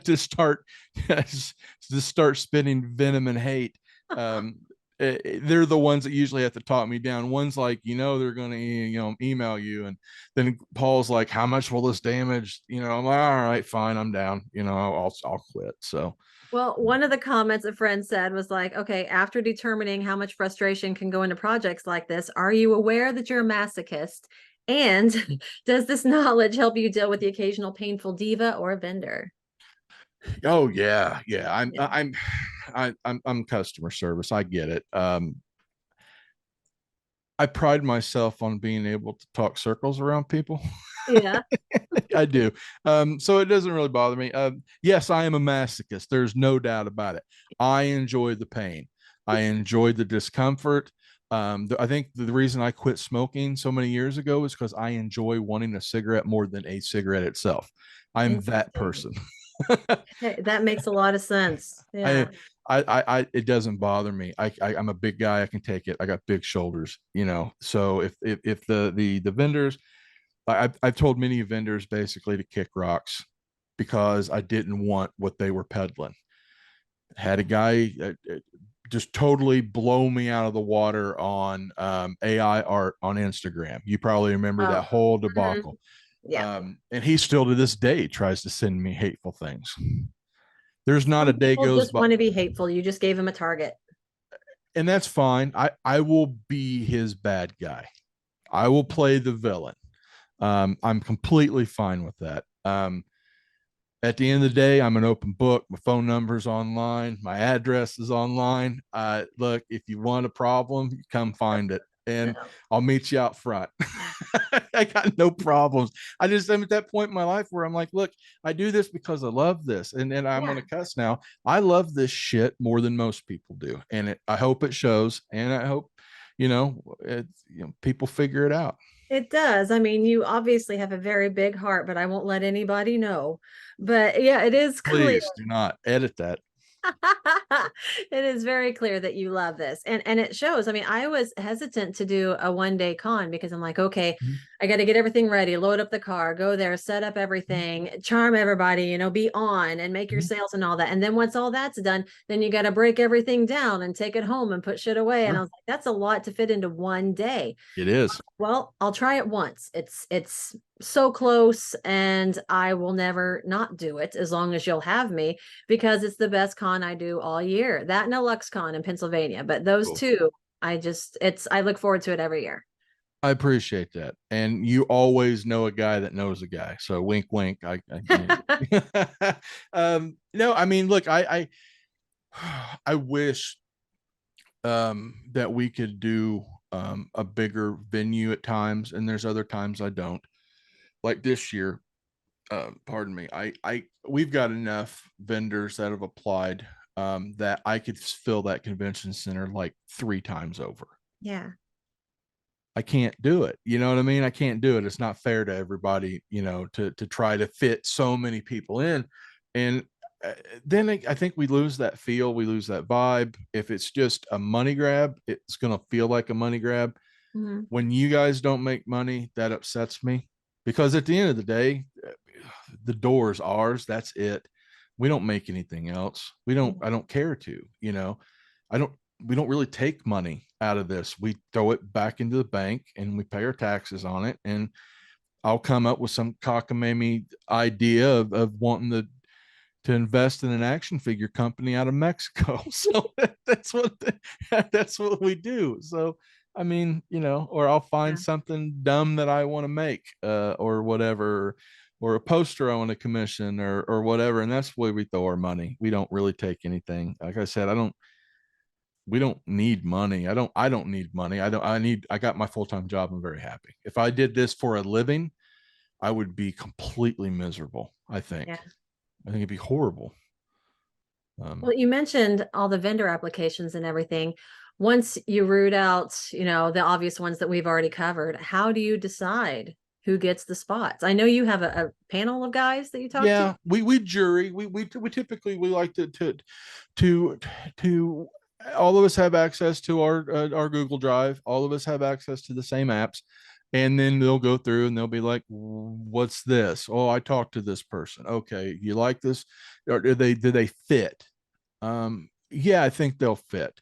Speaker 2: to start to start spitting venom and hate, um, they're the ones that usually have to talk me down. One's like, they're going to email you, and then Paul's like, how much will this damage? I'm like, all right, fine, I'm down. I'll quit. So
Speaker 1: Well, one of the comments a friend said was like, okay, after determining how much frustration can go into projects like this, are you aware that you're a masochist? And does this knowledge help you deal with the occasional painful diva or vendor?
Speaker 2: oh yeah, yeah,
Speaker 1: Yeah.
Speaker 2: I'm customer service. I get it. I pride myself on being able to talk circles around people.
Speaker 1: Yeah.
Speaker 2: I do. So it doesn't really bother me. Yes, I am a masochist. There's no doubt about it. I enjoy the pain. I enjoy the discomfort. I think the reason I quit smoking so many years ago is because I enjoy wanting a cigarette more than a cigarette itself. I'm that
Speaker 1: Interesting.
Speaker 2: person.
Speaker 1: Hey, that makes a lot of sense.
Speaker 2: I,
Speaker 1: Yeah.
Speaker 2: it doesn't bother me. I'm a big guy. I can take it. I got big shoulders, So if the vendors, I've told many vendors basically to kick rocks. because I didn't want what they were peddling. Had a guy just totally blow me out of the water on AI art on Instagram. You probably remember that
Speaker 1: Oh,
Speaker 2: whole
Speaker 1: mhm.
Speaker 2: debacle.
Speaker 1: Yeah.
Speaker 2: And he still to this day tries to send me hateful things. There's not a
Speaker 1: Some
Speaker 2: day
Speaker 1: people
Speaker 2: goes
Speaker 1: just
Speaker 2: by,
Speaker 1: want to be hateful. You just gave him a target.
Speaker 2: and that's fine. I will be his bad guy. I will play the villain. I'm completely fine with that. At the end of the day, I'm an open book. My phone number's online. My address is online. Look, if you want a problem, you come find it, and
Speaker 1: No.
Speaker 2: I'll meet you out front. I got no problems. I'm at that point in my life where I'm like, look, I do this because I love this, and I'm
Speaker 1: Yeah.
Speaker 2: going to cuss now. I love this shit more than most people do, and I hope it shows, and I hope people figure it out.
Speaker 1: It does. I mean, you obviously have a very big heart, but I won't let anybody know. But yeah, it is clear.
Speaker 2: Please do not edit that.
Speaker 1: It is very clear that you love this. And it shows. I mean, I was hesitant to do a 1 day con because I'm like, okay, I got to get everything ready, load up the car, go there, set up everything, charm everybody, be on and make your
Speaker 2: Mhm.
Speaker 1: sales and all that. And then once all that's done, then you got to break everything down and take it home and put shit away. And I
Speaker 2: Sure.
Speaker 1: was like, that's a lot to fit into 1 day.
Speaker 2: It is.
Speaker 1: Well, I'll try it once. It's so close and I will never not do it as long as you'll have me because it's the best con I do all year. That and a Lux Con in Pennsylvania, but those
Speaker 2: Cool.
Speaker 1: two, I look forward to it every year.
Speaker 2: I appreciate that. And you always know a guy that knows a guy. So wink, wink. No, I mean, look, I wish that we could do a bigger venue at times, and there's other times I don't. Like this year, pardon me. We've got enough vendors that have applied that I could fill that convention center like 3 times over.
Speaker 1: Yeah.
Speaker 2: I can't do it. You know what I mean? I can't do it. It's not fair to everybody, to try to fit so many people in. And then I think we lose that feel, we lose that vibe. If it's just a money grab, it's going to feel like a money grab.
Speaker 1: Mhm.
Speaker 2: When you guys don't make money, that upsets me because at the end of the day, the door is ours. That's it. We don't make anything else. I don't care to. I don't, we don't really take money out of this. We throw it back into the bank and we pay our taxes on it. And I'll come up with some cockamamie idea of wanting to invest in an action figure company out of Mexico. So that's what we do. So I mean, or I'll find
Speaker 1: Yeah.
Speaker 2: something dumb that I want to make, or whatever, or a poster I want to commission, or whatever, and that's where we throw our money. We don't really take anything. Like I said, I don't. We don't need money. I don't need money. I don't. I got my full time job. I'm very happy. If I did this for a living, I would be completely miserable. I think.
Speaker 1: Yeah.
Speaker 2: I think it'd be horrible.
Speaker 1: Well,
Speaker 2: Um,
Speaker 1: you mentioned all the vendor applications and everything. Once you root out, the obvious ones that we've already covered, how do you decide who gets the spots? I know you have a panel of guys that you talk to.
Speaker 2: yeah, we jury. We typically we like to to all of us have access to our Google Drive. All of us have access to the same apps, and then they'll go through and they'll be like, "What's this? Oh, I talked to this person. Okay, you like this? Or do they fit? Yeah, I think they'll fit.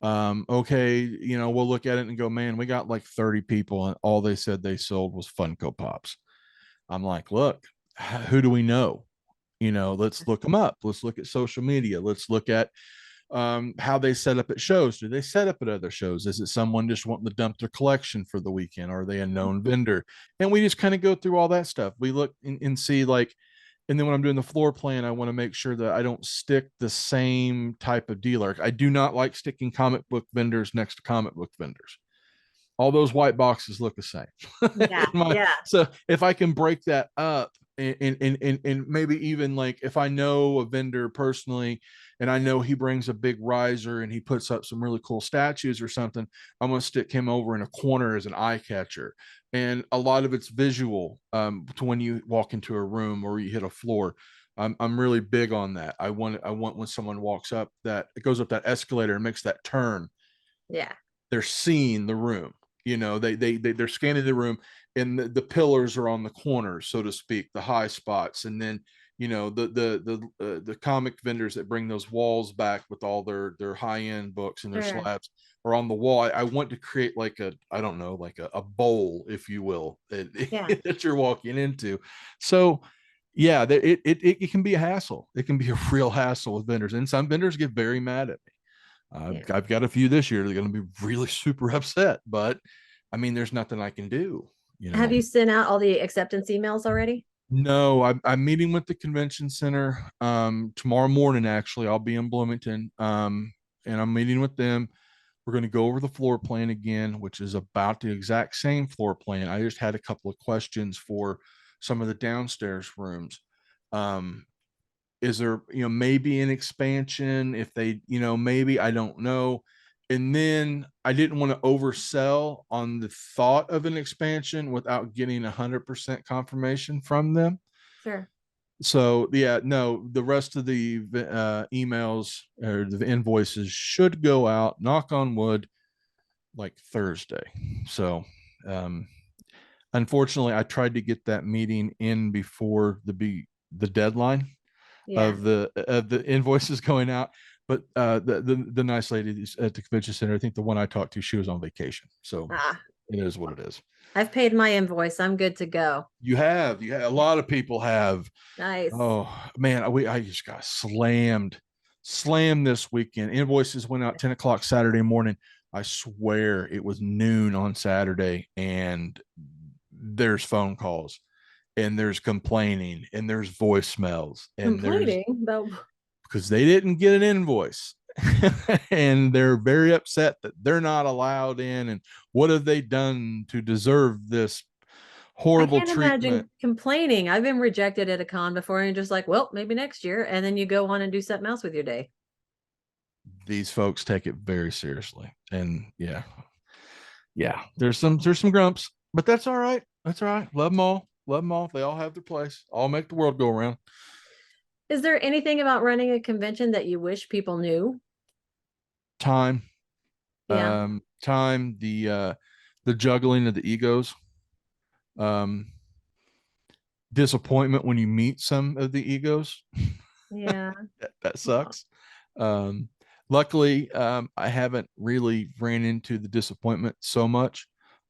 Speaker 2: Okay, we'll look at it and go, man, we got like 30 people, and all they said they sold was Funko Pops. I'm like, look, who do we know? Let's look them up. Let's look at social media. Let's look at how they set up at shows. Do they set up at other shows? Is it someone just wanting to dump their collection for the weekend? Are they a known vendor? And we just kind of go through all that stuff. We look and see, like, and then when I'm doing the floor plan, I want to make sure that I don't stick the same type of dealer. I do not like sticking comic book vendors next to comic book vendors. All those white boxes look the same.
Speaker 1: Yeah, yeah,
Speaker 2: So if I can break that up, and maybe even like if I know a vendor personally and I know he brings a big riser and he puts up some really cool statues or something, I'm going to stick him over in a corner as an eye catcher. And a lot of it's visual, to when you walk into a room or you hit a floor. I'm really big on that. I want when someone walks up that it goes up that escalator and makes that turn,
Speaker 1: yeah.
Speaker 2: they're seeing the room. They're scanning the room, and the pillars are on the corners, so to speak, the high spots, and then the comic vendors that bring those walls back with all their high end books and their
Speaker 1: Sure.
Speaker 2: slabs are on the wall. I want to create like a, I don't know, like a bowl, if you will,
Speaker 1: Yeah.
Speaker 2: that you're walking into. So yeah, it can be a hassle. It can be a real hassle with vendors, and some vendors get very mad at me.
Speaker 1: Yeah.
Speaker 2: I've got a few this year that are going to be really super upset, but I mean, there's nothing I can do, you
Speaker 1: Have
Speaker 2: know.
Speaker 1: you sent out all the acceptance emails already?
Speaker 2: No, I'm meeting with the convention center tomorrow morning. Actually, I'll be in Bloomington, and I'm meeting with them. We're going to go over the floor plan again, which is about the exact same floor plan. I just had a couple of questions for some of the downstairs rooms. Um, is there, maybe an expansion? If they, maybe, I don't know. And then I didn't want to oversell on the thought of an expansion without getting 100% confirmation from them.
Speaker 1: Sure.
Speaker 2: So yeah, no, the rest of the emails or the invoices should go out, knock on wood, like Thursday. So um unfortunately, I tried to get that meeting in before the deadline
Speaker 1: Yeah.
Speaker 2: of the invoices going out. But the nice lady at the convention center, I think the one I talked to, she was on vacation. So
Speaker 1: Ah,
Speaker 2: it is what it is.
Speaker 1: I've paid my invoice. I'm good to go.
Speaker 2: You have a lot of people have.
Speaker 1: Nice.
Speaker 2: Oh man, I just got slammed this weekend. Invoices went out 10 o'clock Saturday morning. I swear it was noon on Saturday, and there's phone calls, and there's complaining, and there's voicemails, and there's
Speaker 1: Complaining about
Speaker 2: because they didn't get an invoice. And they're very upset that they're not allowed in. And what have they done to deserve this
Speaker 1: I
Speaker 2: horrible
Speaker 1: can't
Speaker 2: treatment?
Speaker 1: imagine complaining. I've been rejected at a con before and you're just like, well, maybe next year. And then you go on and do something else with your day.
Speaker 2: These folks take it very seriously. And yeah, there's some grumps, but that's all right. That's all right. Love them all. Love them all. They all have their place. All make the world go around.
Speaker 1: Is there anything about running a convention that you wish people knew?
Speaker 2: Time,
Speaker 1: Yeah.
Speaker 2: time, the juggling of the egos, um, disappointment when you meet some of the egos.
Speaker 1: Yeah.
Speaker 2: That
Speaker 1: Aw.
Speaker 2: sucks. Um, Luckily, I haven't really ran into the disappointment so much.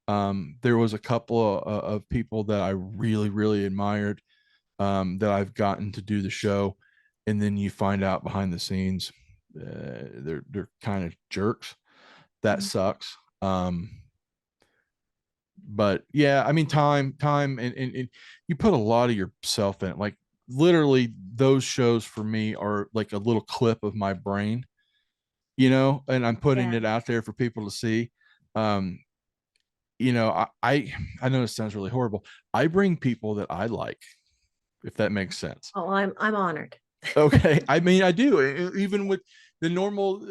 Speaker 2: There was a couple of people that I really, really admired, that I've gotten to do the show, and then you find out behind the scenes, they're kind of jerks. That
Speaker 1: Mm.
Speaker 2: sucks. But yeah, I mean, time, and you put a lot of yourself in it. Like literally, those shows for me are like a little clip of my brain, and I'm putting
Speaker 1: Yeah.
Speaker 2: it out there for people to see. Um, I know it sounds really horrible. I bring people that I like, if that makes sense.
Speaker 1: Oh, I'm honored.
Speaker 2: Okay, I mean, I do, even with the normal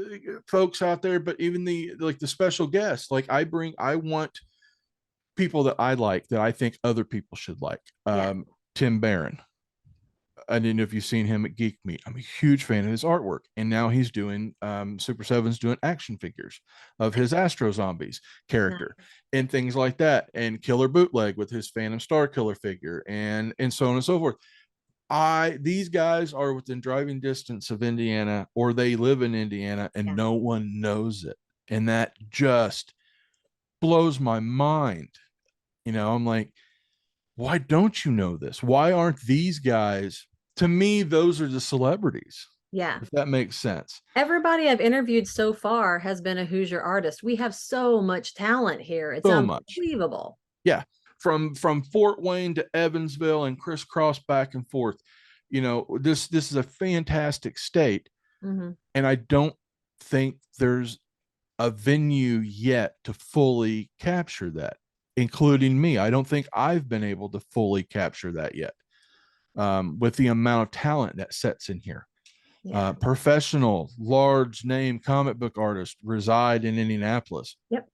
Speaker 2: folks out there, but even the special guests. Like I want people that I like, that I think other people should like.
Speaker 1: Yeah.
Speaker 2: Tim Barron. I didn't know if you've seen him at Geek Meet. I'm a huge fan of his artwork, and now he's doing Super Seven's doing action figures of his Astro Zombies character
Speaker 1: Nice.
Speaker 2: and things like that, and Killer Bootleg with his Phantom Star Killer figure, and so on and so forth. These guys are within driving distance of Indiana, or they live in Indiana, and
Speaker 1: Yeah.
Speaker 2: no one knows it, and that just blows my mind. I'm like, why don't you know this? Why aren't these guys? To me, those are the celebrities,
Speaker 1: Yeah.
Speaker 2: if that makes sense.
Speaker 1: Everybody I've interviewed so far has been a Hoosier artist. We have so much talent here. It's
Speaker 2: So much.
Speaker 1: unbelievable.
Speaker 2: Yeah. From Fort Wayne to Evansville and crisscross back and forth. This is a fantastic state.
Speaker 1: Hmm.
Speaker 2: And I don't think there's a venue yet to fully capture that, including me. I don't think I've been able to fully capture that yet, with the amount of talent that sets in here.
Speaker 1: Yeah.
Speaker 2: Professional, large name comic book artists reside in Indianapolis.
Speaker 1: Yep.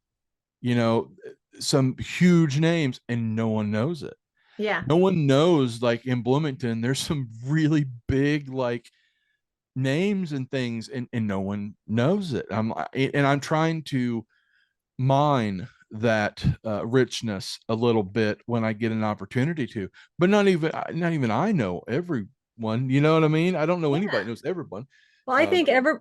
Speaker 2: You know, some huge names, and no one knows it.
Speaker 1: Yeah.
Speaker 2: No one knows, like in Bloomington, there's some really big, like, names and things, and no one knows it. I'm trying to mine that richness a little bit when I get an opportunity to, but not even I know every one. You know what I mean? I don't know anybody
Speaker 1: Yeah.
Speaker 2: knows everyone.
Speaker 1: Well,
Speaker 2: Um,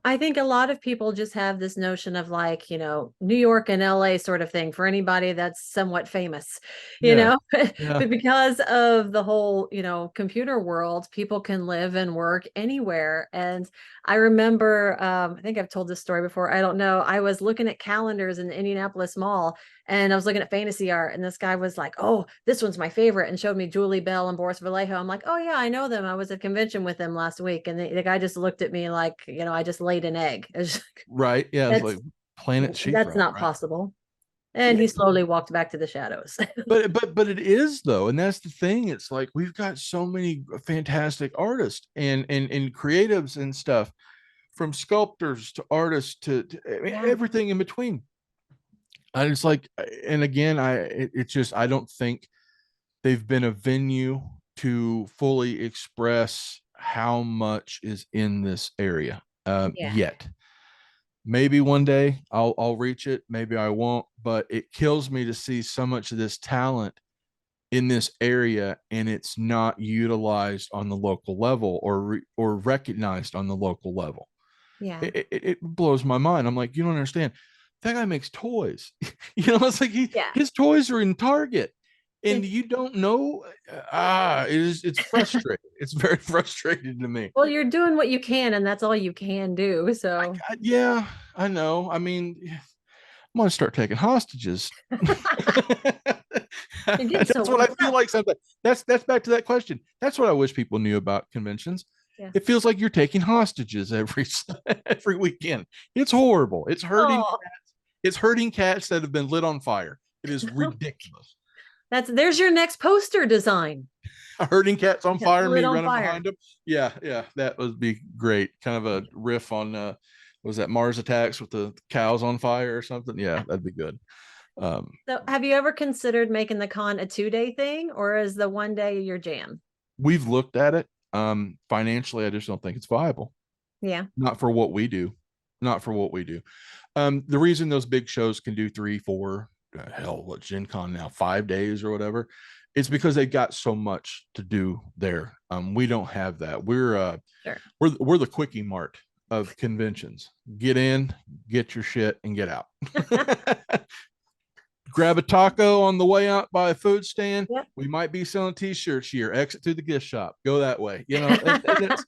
Speaker 1: I think a lot of people just have this notion of like, New York and LA sort of thing for anybody that's somewhat famous, you
Speaker 2: yeah,
Speaker 1: know.
Speaker 2: yeah,
Speaker 1: But because of the whole, computer world, people can live and work anywhere. And I remember, I think I've told this story before. I don't know. I was looking at calendars in the Indianapolis Mall and I was looking at fantasy art, and this guy was like, "Oh, this one's my favorite," and showed me Julie Bell and Boris Vallejo. I'm like, "Oh yeah, I know them. I was at a convention with them last week." And the guy just looked at me like, I just laid an egg. It was like,
Speaker 2: right. Yeah, it's like planet she
Speaker 1: that's
Speaker 2: from,
Speaker 1: not
Speaker 2: right?
Speaker 1: possible. And
Speaker 2: Yeah,
Speaker 1: he slowly walked back to the shadows.
Speaker 2: but it is though, and that's the thing. It's like we've got so many fantastic artists and creatives and stuff, from sculptors to artists to I mean,
Speaker 1: Yeah,
Speaker 2: everything in between. And it's like, and again, it's just I don't think they've been a venue to fully express how much is in this area
Speaker 1: yeah,
Speaker 2: yet. Maybe one day I'll reach it, maybe I won't, but it kills me to see so much of this talent in this area and it's not utilized on the local level or recognized on the local level.
Speaker 1: yeah,
Speaker 2: It blows my mind. I'm like, you don't understand. That guy makes toys. It's like
Speaker 1: yeah.
Speaker 2: his toys are in Target, and
Speaker 1: It,
Speaker 2: you don't know. It's frustrating. It's very frustrating to me.
Speaker 1: well, you're doing what you can, and that's all you can do. So
Speaker 2: Yeah, I know. I mean, I'm gonna start taking hostages.
Speaker 1: you're getting so
Speaker 2: That's what I
Speaker 1: worked
Speaker 2: feel
Speaker 1: up.
Speaker 2: like. Something that's back to that question. That's what I wish people knew about conventions.
Speaker 1: Yeah.
Speaker 2: It feels like you're taking hostages every every weekend. It's horrible.
Speaker 1: Oh,
Speaker 2: It's hurting cats that have been lit on fire. It is ridiculous.
Speaker 1: there's your next poster design.
Speaker 2: Hurting cats on
Speaker 1: Yeah,
Speaker 2: fire,
Speaker 1: lit
Speaker 2: me
Speaker 1: on
Speaker 2: running
Speaker 1: fire.
Speaker 2: behind them. Yeah, yeah, that would be great. Kind of a riff on was that Mars Attacks with the cows on fire or something? Yeah, that'd be good. Um,
Speaker 1: So, have you ever considered making the con a 2-day thing, or is the one day your jam?
Speaker 2: we've looked at it. Financially, I just don't think it's viable.
Speaker 1: Yeah,
Speaker 2: Not for what we do. Not for what we do. The reason those big shows can do 3, 4, hell, what Gen Con now, 5 days or whatever, it's because they got so much to do there. We don't have that.
Speaker 1: sure.
Speaker 2: We're the quickie mart of conventions. Get in, get your shit, and get out. Grab a taco on the way out by a food stand.
Speaker 1: Yep.
Speaker 2: We might be selling t-shirts here. Exit to the gift shop. Go that way. That's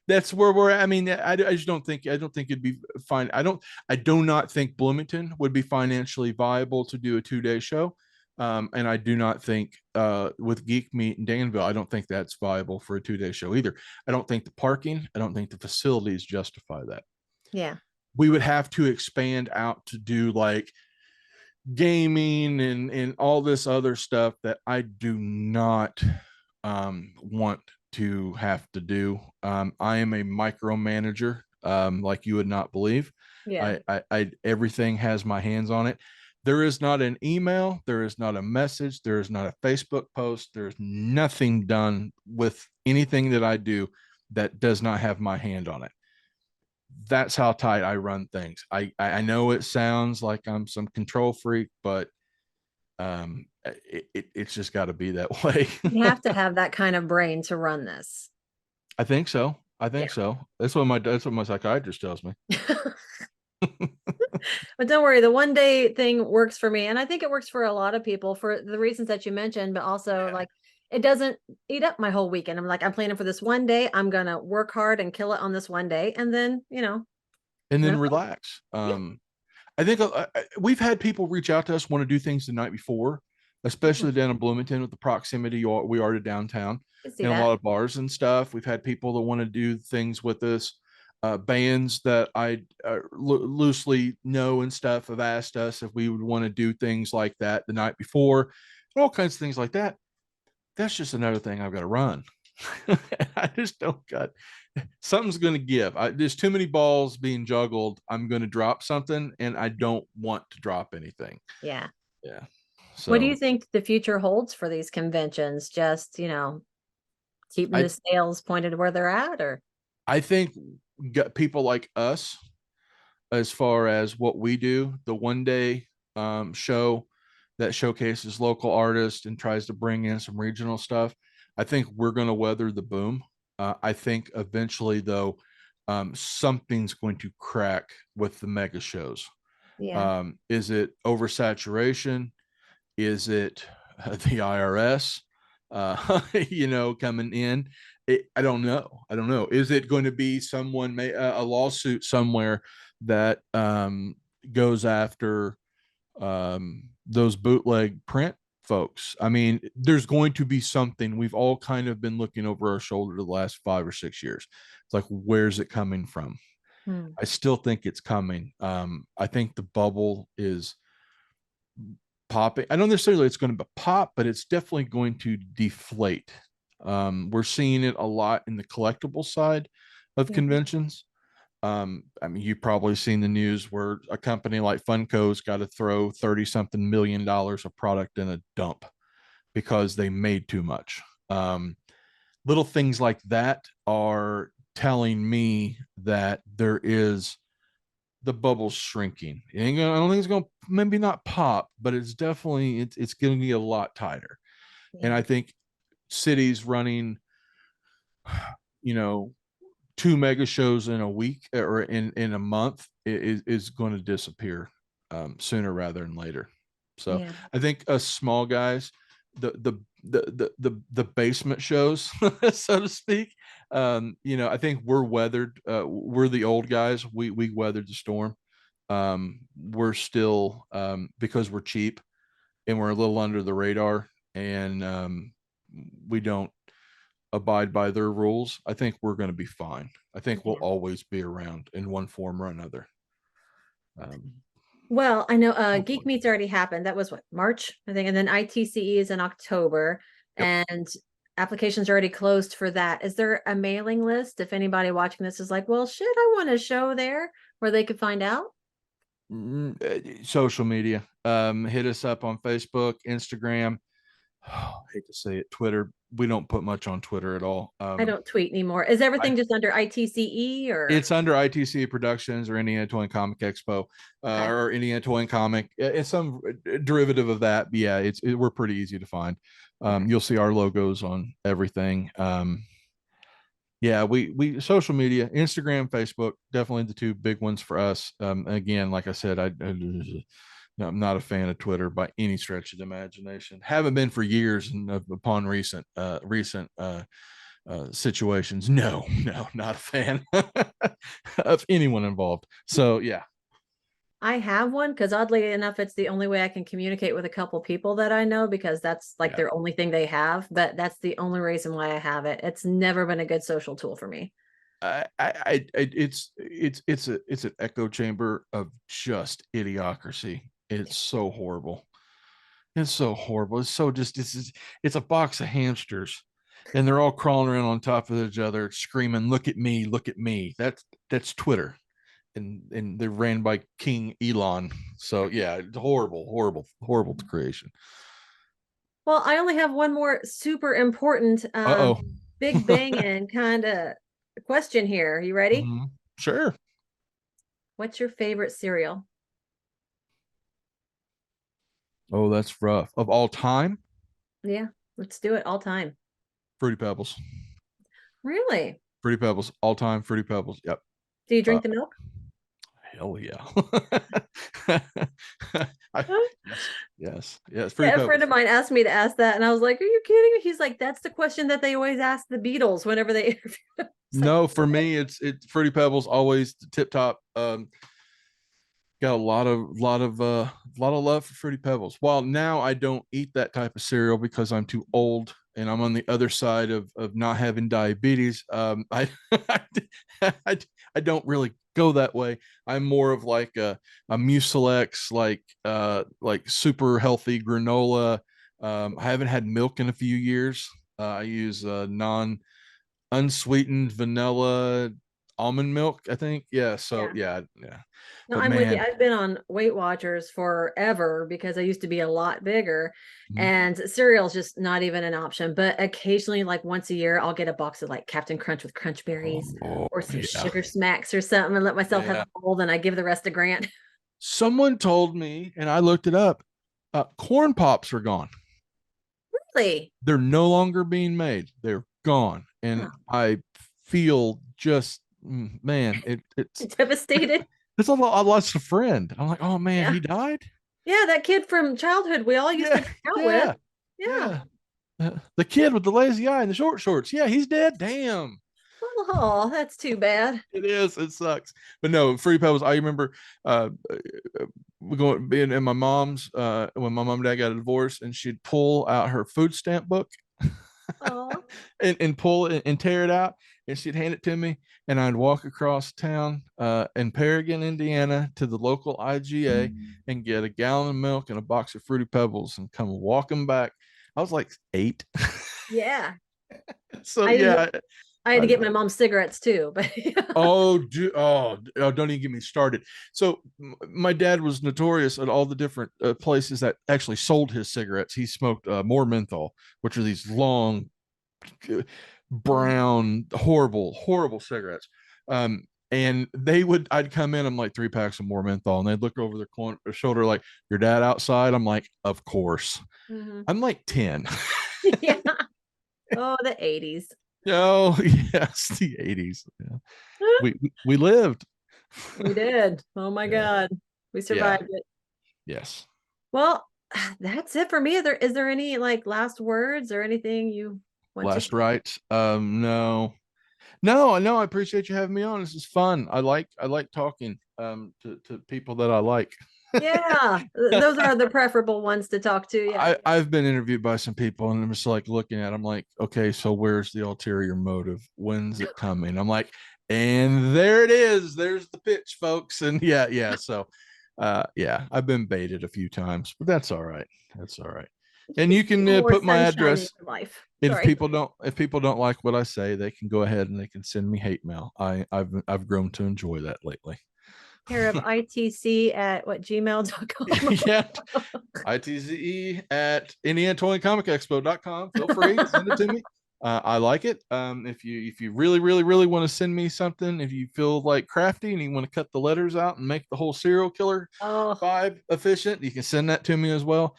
Speaker 2: that's where we're at. I mean, I just I don't think it'd be fine. I do not think Bloomington would be financially viable to do a 2-day show. And I do not think with Geek Meet in Danville, I don't think that's viable for a 2-day show either. I don't think the parking, I don't think the facilities justify that.
Speaker 1: Yeah.
Speaker 2: We would have to expand out to do like gaming and all this other stuff that I do not want to have to do. I am a micromanager, like you would not believe.
Speaker 1: Yeah.
Speaker 2: Everything has my hands on it. There is not an email, there is not a message, there is not a Facebook post, there's nothing done with anything that I do that does not have my hand on it. That's how tight I run things. I know it sounds like I'm some control freak, but it's just got to be that way.
Speaker 1: You have to have that kind of brain to run this.
Speaker 2: I think so. I
Speaker 1: Yeah.
Speaker 2: think so. That's what my psychiatrist tells me.
Speaker 1: But don't worry, the 1-day thing works for me. And I think it works for a lot of people for the reasons that you mentioned, but also
Speaker 2: Yeah.
Speaker 1: like it doesn't eat up my whole weekend. I'm like, I'm planning for this 1 day. I'm gonna work hard and kill it on this 1 day. And then,
Speaker 2: And
Speaker 1: then
Speaker 2: then
Speaker 1: I'm like,
Speaker 2: relax.
Speaker 1: yeah,
Speaker 2: I think we've had people reach out to us want to do things the night before,
Speaker 1: I
Speaker 2: especially down in Bloomington with the proximity we are to downtown
Speaker 1: can see
Speaker 2: and a
Speaker 1: that.
Speaker 2: lot of bars and stuff. We've had people that want to do things with us. Bands that I loosely know and stuff have asked us if we would want to do things like that the night before, and all kinds of things like that. That's just another thing I've got to run. I just don't got something's going to give. There's too many balls being juggled. I'm going to drop something, and I don't want to drop anything.
Speaker 1: Yeah.
Speaker 2: Yeah.
Speaker 1: What do you
Speaker 2: So
Speaker 1: think the future holds for these conventions? Just, keeping
Speaker 2: I
Speaker 1: the scales pointed where they're at, or
Speaker 2: I think got people like us as far as what we do, the 1-day show that showcases local artists and tries to bring in some regional stuff. I think we're going to weather the boom. I think eventually, though, something's going to crack with the mega shows.
Speaker 1: Yeah.
Speaker 2: Is it oversaturation? Is it the IRS, coming in? I don't know. I don't know. Is it going to be someone, a lawsuit somewhere that goes after those bootleg print folks? I mean, there's going to be something. We've all kind of been looking over our shoulder the last 5 or 6 years. It's like, where's it coming from?
Speaker 1: Hmm.
Speaker 2: I still think it's coming. I think the bubble is popping. I don't necessarily it's going to pop, but it's definitely going to deflate. We're seeing it a lot in the collectible side of
Speaker 1: Yeah.
Speaker 2: conventions. I mean, you've probably seen the news where a company like Funko's got to throw 30 something $1 million of product in a dump because they made too much. Little things like that are telling me that there is the bubble's shrinking. I don't think it's going to maybe not pop, but it's definitely it's going to be a lot tighter. And
Speaker 1: Yeah.
Speaker 2: I think cities running, you know, two mega shows in a week or in a month is going to disappear sooner rather than later. So
Speaker 1: Yeah.
Speaker 2: I think us small guys, the basement shows, so to speak. I think we're weathered. We're the old guys. We weathered the storm. We're still because we're cheap and we're a little under the radar, and we don't abide by their rules. I think we're going to be fine. I think we'll
Speaker 1: Yeah.
Speaker 2: always be around in one form or another. Um,
Speaker 1: Well, I know Geek
Speaker 2: Hopefully.
Speaker 1: Meet's already happened. That was what, March, I think. And then ITCE is in October.
Speaker 2: Yep.
Speaker 1: And applications are already closed for that. Is there a mailing list if anybody watching this is like, well, shit, I want a show there where they could find out?
Speaker 2: Social media. Hit us up on Facebook, Instagram. I hate to say it, Twitter. We don't put much on Twitter at all.
Speaker 1: I don't tweet anymore. Is
Speaker 2: I
Speaker 1: everything just under ITCE or
Speaker 2: It's under ITC Productions or Indiana Toy and Comic Expo,
Speaker 1: okay?
Speaker 2: or Indiana Toy and Comic. It's some derivative of that. But yeah, we're pretty easy to find.
Speaker 1: Okay.
Speaker 2: You'll see our logos on everything. Yeah, we social media, Instagram, Facebook, definitely the two big ones for us. Again, like I said, I'm not a fan of Twitter by any stretch of the imagination. Haven't been for years, and upon recent situations, no, not a fan of anyone involved. So yeah.
Speaker 1: I have one because oddly enough, it's the only way I can communicate with a couple people that I know because that's like
Speaker 2: Yeah.
Speaker 1: their only thing they have. But that's the only reason why I have it. It's never been a good social tool for me.
Speaker 2: It's an echo chamber of just idiocracy.
Speaker 1: Yeah.
Speaker 2: It's so horrible. It's so horrible. It's a box of hamsters, and they're all crawling around on top of each other, screaming, "Look at me! Look at me!" That's Twitter, and they're ran by King Elon. So yeah, it's horrible, horrible, horrible creation.
Speaker 1: Well, I only have one more super important
Speaker 2: Uh
Speaker 1: big
Speaker 2: oh.
Speaker 1: bang and kind of question here. You ready?
Speaker 2: Sure.
Speaker 1: What's your favorite cereal?
Speaker 2: Oh, that's rough. Of all time,
Speaker 1: Yeah, let's do it all time.
Speaker 2: Fruity Pebbles.
Speaker 1: Really?
Speaker 2: Fruity Pebbles. All time Fruity Pebbles. Yep.
Speaker 1: Do you
Speaker 2: Uh,
Speaker 1: drink the milk?
Speaker 2: Hell yeah. I, yes, yes, yes. Fruity
Speaker 1: Yeah, a friend
Speaker 2: Pebbles.
Speaker 1: of mine asked me to ask that, and I was like, "Are you kidding me?" He's like, "That's the question that they always ask the Beatles whenever they interview them." It's like,
Speaker 2: No, for
Speaker 1: "What?"
Speaker 2: me, it's Fruity Pebbles always the tip top. Got a lot of love for Fruity Pebbles. While now I don't eat that type of cereal because I'm too old and I'm on the other side of not having diabetes. I I don't really go that way. I'm more of like a Mucilex, like super healthy granola. I haven't had milk in a few years. I use non unsweetened vanilla almond milk, I think. Yeah. So
Speaker 1: Yeah.
Speaker 2: yeah, yeah.
Speaker 1: No,
Speaker 2: But
Speaker 1: I'm with you.
Speaker 2: man,
Speaker 1: I've been on Weight Watchers forever because I used to be a lot bigger, and cereal's just not even an option. But occasionally, like once a year, I'll get a box of like Captain Crunch with crunch berries
Speaker 2: oh
Speaker 1: or some
Speaker 2: yeah,
Speaker 1: sugar smacks or something and let myself have
Speaker 2: yeah.
Speaker 1: a bowl, then I give the rest to Grant.
Speaker 2: Someone told me, and I looked it up. Corn pops are gone.
Speaker 1: Really?
Speaker 2: They're no longer being made. They're gone. and
Speaker 1: Oh,
Speaker 2: I feel just man,
Speaker 1: devastated.
Speaker 2: it's a lot. I lost a friend. I'm like, oh man,
Speaker 1: Yeah.
Speaker 2: he died.
Speaker 1: Yeah, that kid from childhood we all used to
Speaker 2: Yeah,
Speaker 1: hang out with.
Speaker 2: yeah,
Speaker 1: Yeah.
Speaker 2: yeah. The kid with the lazy eye and the short shorts. Yeah, he's dead. Damn.
Speaker 1: Oh, that's too bad.
Speaker 2: It is. It sucks. But no, Free Pebbles. I remember we going being in my mom's when my mom and dad got a divorce, and she'd pull out her food stamp book
Speaker 1: Oh.
Speaker 2: and pull it and tear it out, and she'd hand it to me, and I'd walk across town in Paragon, Indiana, to the local IGA and get a gallon of milk and a box of Fruity Pebbles and come walking back. I was like 8.
Speaker 1: Yeah.
Speaker 2: So
Speaker 1: I didn't
Speaker 2: yeah,
Speaker 1: I had to get my mom cigarettes too, but
Speaker 2: don't even get me started. So my dad was notorious at all the different places that actually sold his cigarettes. He smoked more menthol, which are these long, brown, horrible cigarettes. And I'd come in, I'm like 3 packs of more menthol, and they'd look over their shoulder like, "Your dad outside?" I'm like, "Of course."
Speaker 1: Mhm.
Speaker 2: I'm like 10.
Speaker 1: Yeah. Oh, the 80s.
Speaker 2: Oh yes, the 80s. Yeah. We lived.
Speaker 1: We did. Oh my
Speaker 2: Yeah.
Speaker 1: God. We
Speaker 2: Yeah.
Speaker 1: survived it.
Speaker 2: Yes.
Speaker 1: Well, that's it for me. Is there any like last words or anything you want to
Speaker 2: Last
Speaker 1: share?
Speaker 2: rights. No. No, I appreciate you having me on. This is fun. I like talking to people that I like.
Speaker 1: Yeah, those are the preferable ones to talk to. Yeah.
Speaker 2: I've been interviewed by some people, and I'm just like looking at them like, okay, so where's the ulterior motive? When's it coming? I'm like, and there it is. There's the pitch, folks. And yeah. So yeah, I've been baited a few times, but that's all right. That's all right. And you can
Speaker 1: More
Speaker 2: put my
Speaker 1: sunshine in
Speaker 2: address.
Speaker 1: your life.
Speaker 2: And
Speaker 1: Sorry.
Speaker 2: if people don't like what I say, they can go ahead and they can send me hate mail. I've grown to enjoy that lately.
Speaker 1: Care of ITC at what gmail.com.
Speaker 2: Yeah, ITZE at IndianaToyandComicExpo.com. Feel free, send it to me. I like it. If you really want to send me something, if you feel like crafty and you want to cut the letters out and make the whole serial killer
Speaker 1: Oh,
Speaker 2: vibe efficient, you can send that to me as well.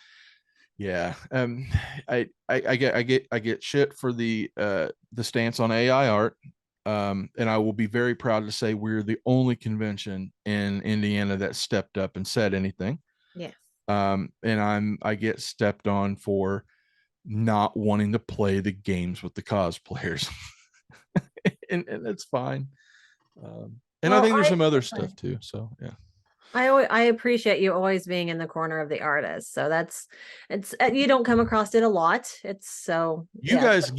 Speaker 2: Yeah. I get shit for the stance on AI art. And I will be very proud to say we're the only convention in Indiana that stepped up and said anything.
Speaker 1: yes.
Speaker 2: And I get stepped on for not wanting to play the games with the cosplayers. And that's fine. And I
Speaker 1: Well,
Speaker 2: think there's some other
Speaker 1: I
Speaker 2: stuff too. So yeah.
Speaker 1: I appreciate you always being in the corner of the artist. So that's it's you don't come across it a lot. It's so
Speaker 2: You
Speaker 1: yeah.
Speaker 2: guys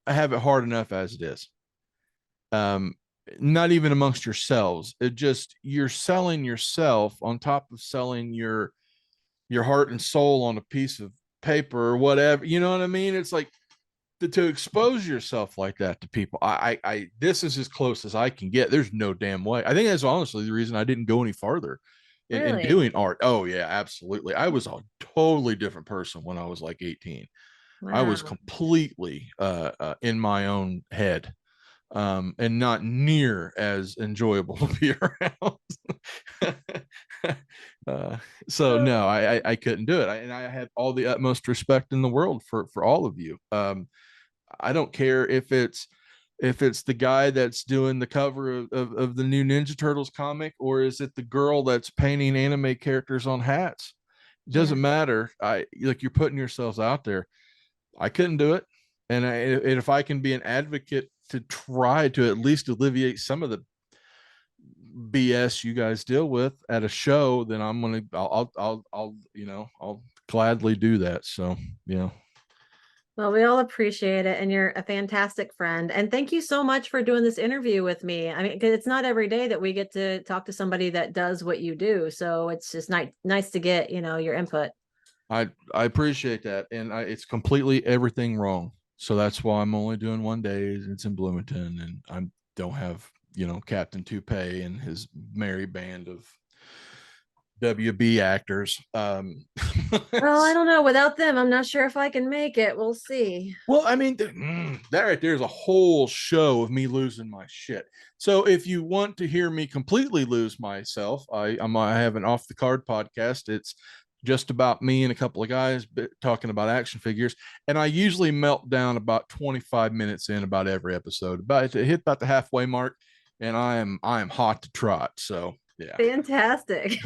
Speaker 2: have it hard enough as it is. Um, Not even amongst yourselves. It just you're selling yourself on top of selling your heart and soul on a piece of paper or whatever. You know what I mean? It's like to expose yourself like that to people. I this is as close as I can get. There's no damn way. I think that's honestly the reason I didn't go any farther in
Speaker 1: Really?
Speaker 2: doing art. Oh yeah, absolutely. I was a totally different person when I was like 18. I was
Speaker 1: Wow.
Speaker 2: completely in my own head, and not near as enjoyable to be around. So no, I couldn't do it. And I have all the utmost respect in the world for all of you. I don't care if it's the guy that's doing the cover of the new Ninja Turtles comic, or is it the girl that's painting anime characters on hats. It
Speaker 1: Yeah.
Speaker 2: doesn't matter. I like you're putting yourselves out there. I couldn't do it. And if I can be an advocate to try to at least alleviate some of the BS you guys deal with at a show, then I'll gladly do that. So, yeah.
Speaker 1: Well, we all appreciate it, and you're a fantastic friend. And thank you so much for doing this interview with me. I mean, 'cause it's not every day that we get to talk to somebody that does what you do. So it's just nice to get, your input.
Speaker 2: I appreciate that. And it's completely everything wrong. So that's why I'm only doing one day. It's in Bloomington, and I don't have, Captain Toupee and his merry band of WB actors.
Speaker 1: Well, I don't know. Without them, I'm not sure if I can make it. We'll see.
Speaker 2: Well, I mean, that right there is a whole show of me losing my shit. So if you want to hear me completely lose myself, I have an off the card podcast. It's just about me and a couple of guys talking about action figures. And I usually melt down about 25 minutes in about every episode, about to hit about the halfway mark, and I am hot to trot. So yeah.
Speaker 1: Fantastic.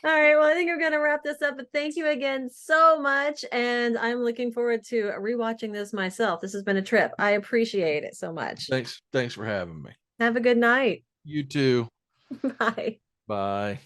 Speaker 1: All right. Well, I think I'm going to wrap this up, but thank you again so much. And I'm looking forward to rewatching this myself. This has been a trip. I appreciate it so much.
Speaker 2: Thanks for having me.
Speaker 1: Have a good night.
Speaker 2: You too.
Speaker 1: Bye.
Speaker 2: Bye.